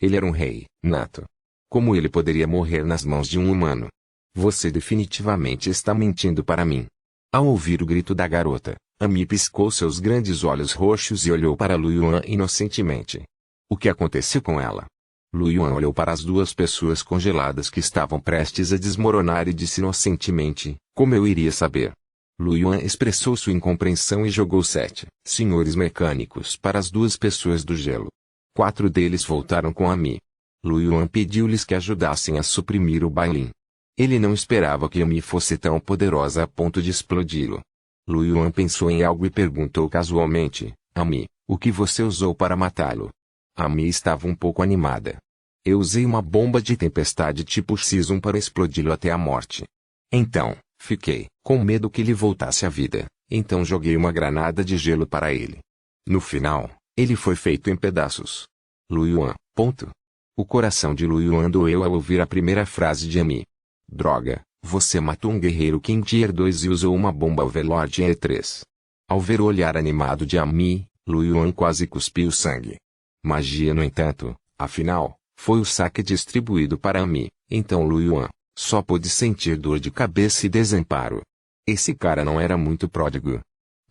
Ele era um rei nato. Como ele poderia morrer nas mãos de um humano? Você definitivamente está mentindo para mim. Ao ouvir o grito da garota, Ami piscou seus grandes olhos roxos e olhou para Lu Yuan inocentemente. O que aconteceu com ela? Lu Yuan olhou para as duas pessoas congeladas que estavam prestes a desmoronar e disse inocentemente, como eu iria saber? Lu Yuan expressou sua incompreensão e jogou 7 senhores mecânicos para as duas pessoas do gelo. 4 deles voltaram com Ami. Lu Yuan pediu-lhes que ajudassem a suprimir o Bailin. Ele não esperava que Ami fosse tão poderosa a ponto de explodi-lo. Lu Yuan pensou em algo e perguntou casualmente, Ami, o que você usou para matá-lo? Ami estava um pouco animada. Eu usei uma bomba de tempestade tipo X1 para explodi-lo até a morte. Então, fiquei com medo que ele voltasse à vida, então joguei uma granada de gelo para ele. No final, ele foi feito em pedaços. Lu Yuan, ponto. O coração de Lu Yuan doeu ao ouvir a primeira frase de Ami. Droga, você matou um guerreiro King Tier 2 e usou uma bomba Overlord E3. Ao ver o olhar animado de Ami, Lu Yuan quase cuspiu sangue. Magia no entanto, afinal, foi o saque distribuído para Ami, então Lu Yuan só pôde sentir dor de cabeça e desamparo. Esse cara não era muito pródigo.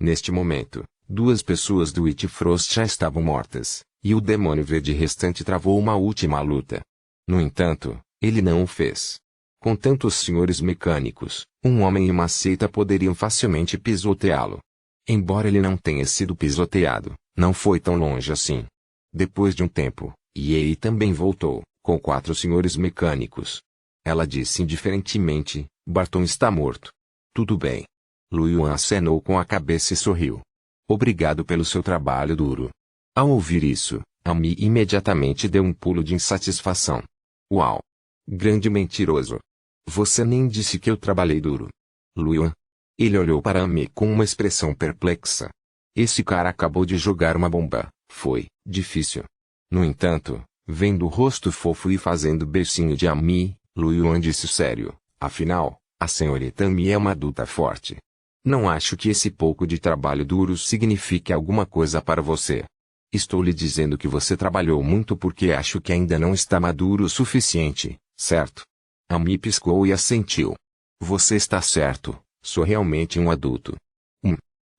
Neste momento, 2 pessoas do It Frost já estavam mortas, e o demônio verde restante travou uma última luta. No entanto, ele não o fez. Com tantos senhores mecânicos, um homem e uma seita poderiam facilmente pisoteá-lo. Embora ele não tenha sido pisoteado, não foi tão longe assim. Depois de um tempo, Yei também voltou, com 4 senhores mecânicos. Ela disse indiferentemente, Barton está morto. Tudo bem. Lu Yuan acenou com a cabeça e sorriu. Obrigado pelo seu trabalho duro. Ao ouvir isso, Ami imediatamente deu um pulo de insatisfação. Uau! Grande mentiroso. Você nem disse que eu trabalhei duro. Lu Yuan. Ele olhou para Ami com uma expressão perplexa. Esse cara acabou de jogar uma bomba. Foi difícil. No entanto, vendo o rosto fofo e fazendo beicinho de Ami, Lu Yuan disse sério, afinal, a senhorita Ami é uma adulta forte. Não acho que esse pouco de trabalho duro signifique alguma coisa para você. Estou lhe dizendo que você trabalhou muito porque acho que ainda não está maduro o suficiente, certo? Ami piscou e assentiu. Você está certo, sou realmente um adulto.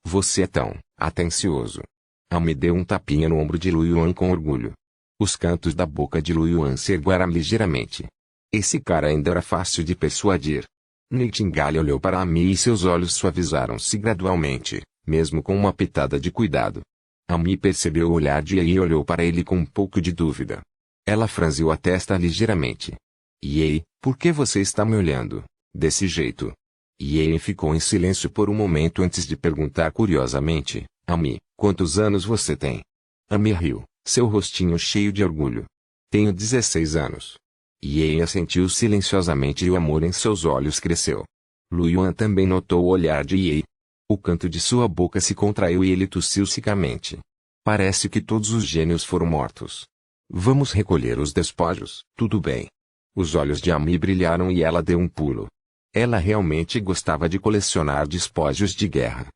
Você é tão atencioso. Ami deu um tapinha no ombro de Lu Yuan com orgulho. Os cantos da boca de Lu Yuan se ergueram ligeiramente. Esse cara ainda era fácil de persuadir. Nightingale olhou para Ami e seus olhos suavizaram-se gradualmente, mesmo com uma pitada de cuidado. Ami percebeu o olhar de Yei e olhou para ele com um pouco de dúvida. Ela franziu a testa ligeiramente. Yei, por que você está me olhando desse jeito? Yei ficou em silêncio por um momento antes de perguntar curiosamente, Ami, quantos anos você tem? Ami riu, seu rostinho cheio de orgulho. Tenho 16 anos. Yei assentiu silenciosamente e o amor em seus olhos cresceu. Lu Yuan também notou o olhar de Yei. O canto de sua boca se contraiu e ele tossiu secamente. Parece que todos os gênios foram mortos. Vamos recolher os despojos. Tudo bem. Os olhos de Ami brilharam e ela deu um pulo. Ela realmente gostava de colecionar despojos de guerra.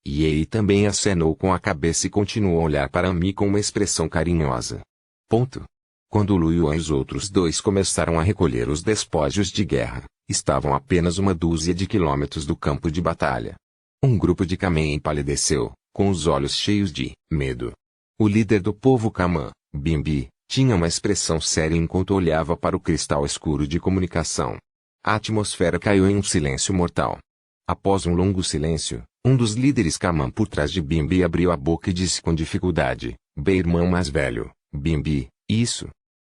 Yei também acenou com a cabeça e continuou a olhar para Ami com uma expressão carinhosa. Ponto. Quando Lu Yuan e os outros 2 começaram a recolher os despojos de guerra, estavam a apenas uma dúzia de quilômetros do campo de batalha. Um grupo de Kamen empalideceu, com os olhos cheios de medo. O líder do povo Kaman, Bimbi, tinha uma expressão séria enquanto olhava para o cristal escuro de comunicação. A atmosfera caiu em um silêncio mortal. Após um longo silêncio, um dos líderes Kaman por trás de Bimbi abriu a boca e disse com dificuldade, bem irmão mais velho, Bimbi, isso.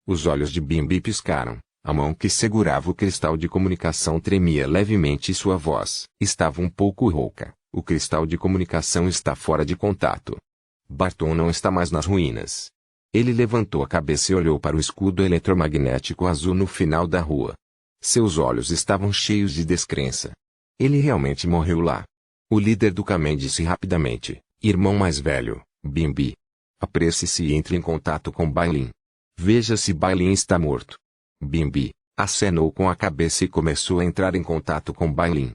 Os olhos de Bimbi piscaram, a mão que segurava o cristal de comunicação tremia levemente e sua voz estava um pouco rouca. O cristal de comunicação está fora de contato. Barton não está mais nas ruínas. Ele levantou a cabeça e olhou para o escudo eletromagnético azul no final da rua. Seus olhos estavam cheios de descrença. Ele realmente morreu lá. O líder do Kamen disse rapidamente, irmão mais velho, Bimbi. Apresse-se e entre em contato com Bailin. Veja se Bailin está morto. Bimbi acenou com a cabeça e começou a entrar em contato com Bailin.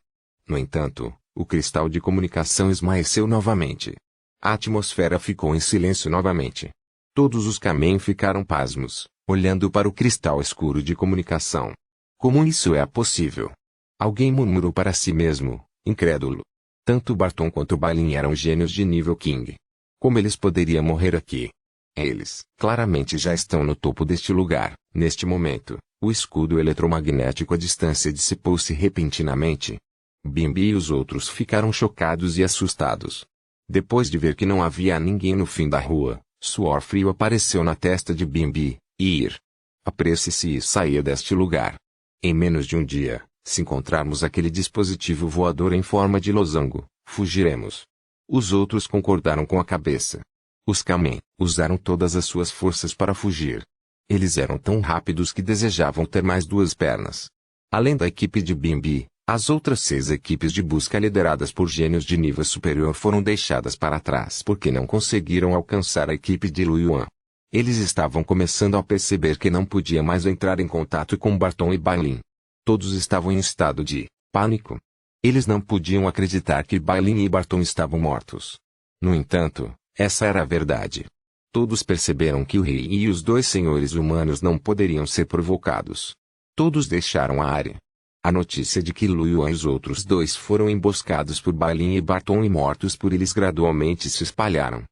No entanto, o cristal de comunicação esmaeceu novamente. A atmosfera ficou em silêncio novamente. Todos os Kamen ficaram pasmos, olhando para o cristal escuro de comunicação. Como isso é possível? Alguém murmurou para si mesmo, incrédulo. Tanto Barton quanto Bailin eram gênios de nível King. Como eles poderiam morrer aqui? Eles, claramente já estão no topo deste lugar. Neste momento, o escudo eletromagnético à distância dissipou-se repentinamente. Bimbi e os outros ficaram chocados e assustados. Depois de ver que não havia ninguém no fim da rua, suor frio apareceu na testa de Bimbi. Ir. Apresse-se e saia deste lugar. Em menos de um dia, se encontrarmos aquele dispositivo voador em forma de losango, fugiremos. Os outros concordaram com a cabeça. Os Kamen usaram todas as suas forças para fugir. Eles eram tão rápidos que desejavam ter mais duas pernas. Além da equipe de Bimbi, as outras 6 equipes de busca lideradas por gênios de nível superior foram deixadas para trás porque não conseguiram alcançar a equipe de Lu Yuan. Eles estavam começando a perceber que não podia mais entrar em contato com Barton e Bailin. Todos estavam em estado de pânico. Eles não podiam acreditar que Bailin e Barton estavam mortos. No entanto, essa era a verdade. Todos perceberam que o rei e os 2 senhores humanos não poderiam ser provocados. Todos deixaram a área. A notícia de que Lu Yuan e os outros 2 foram emboscados por Bailin e Barton e mortos por eles gradualmente se espalharam.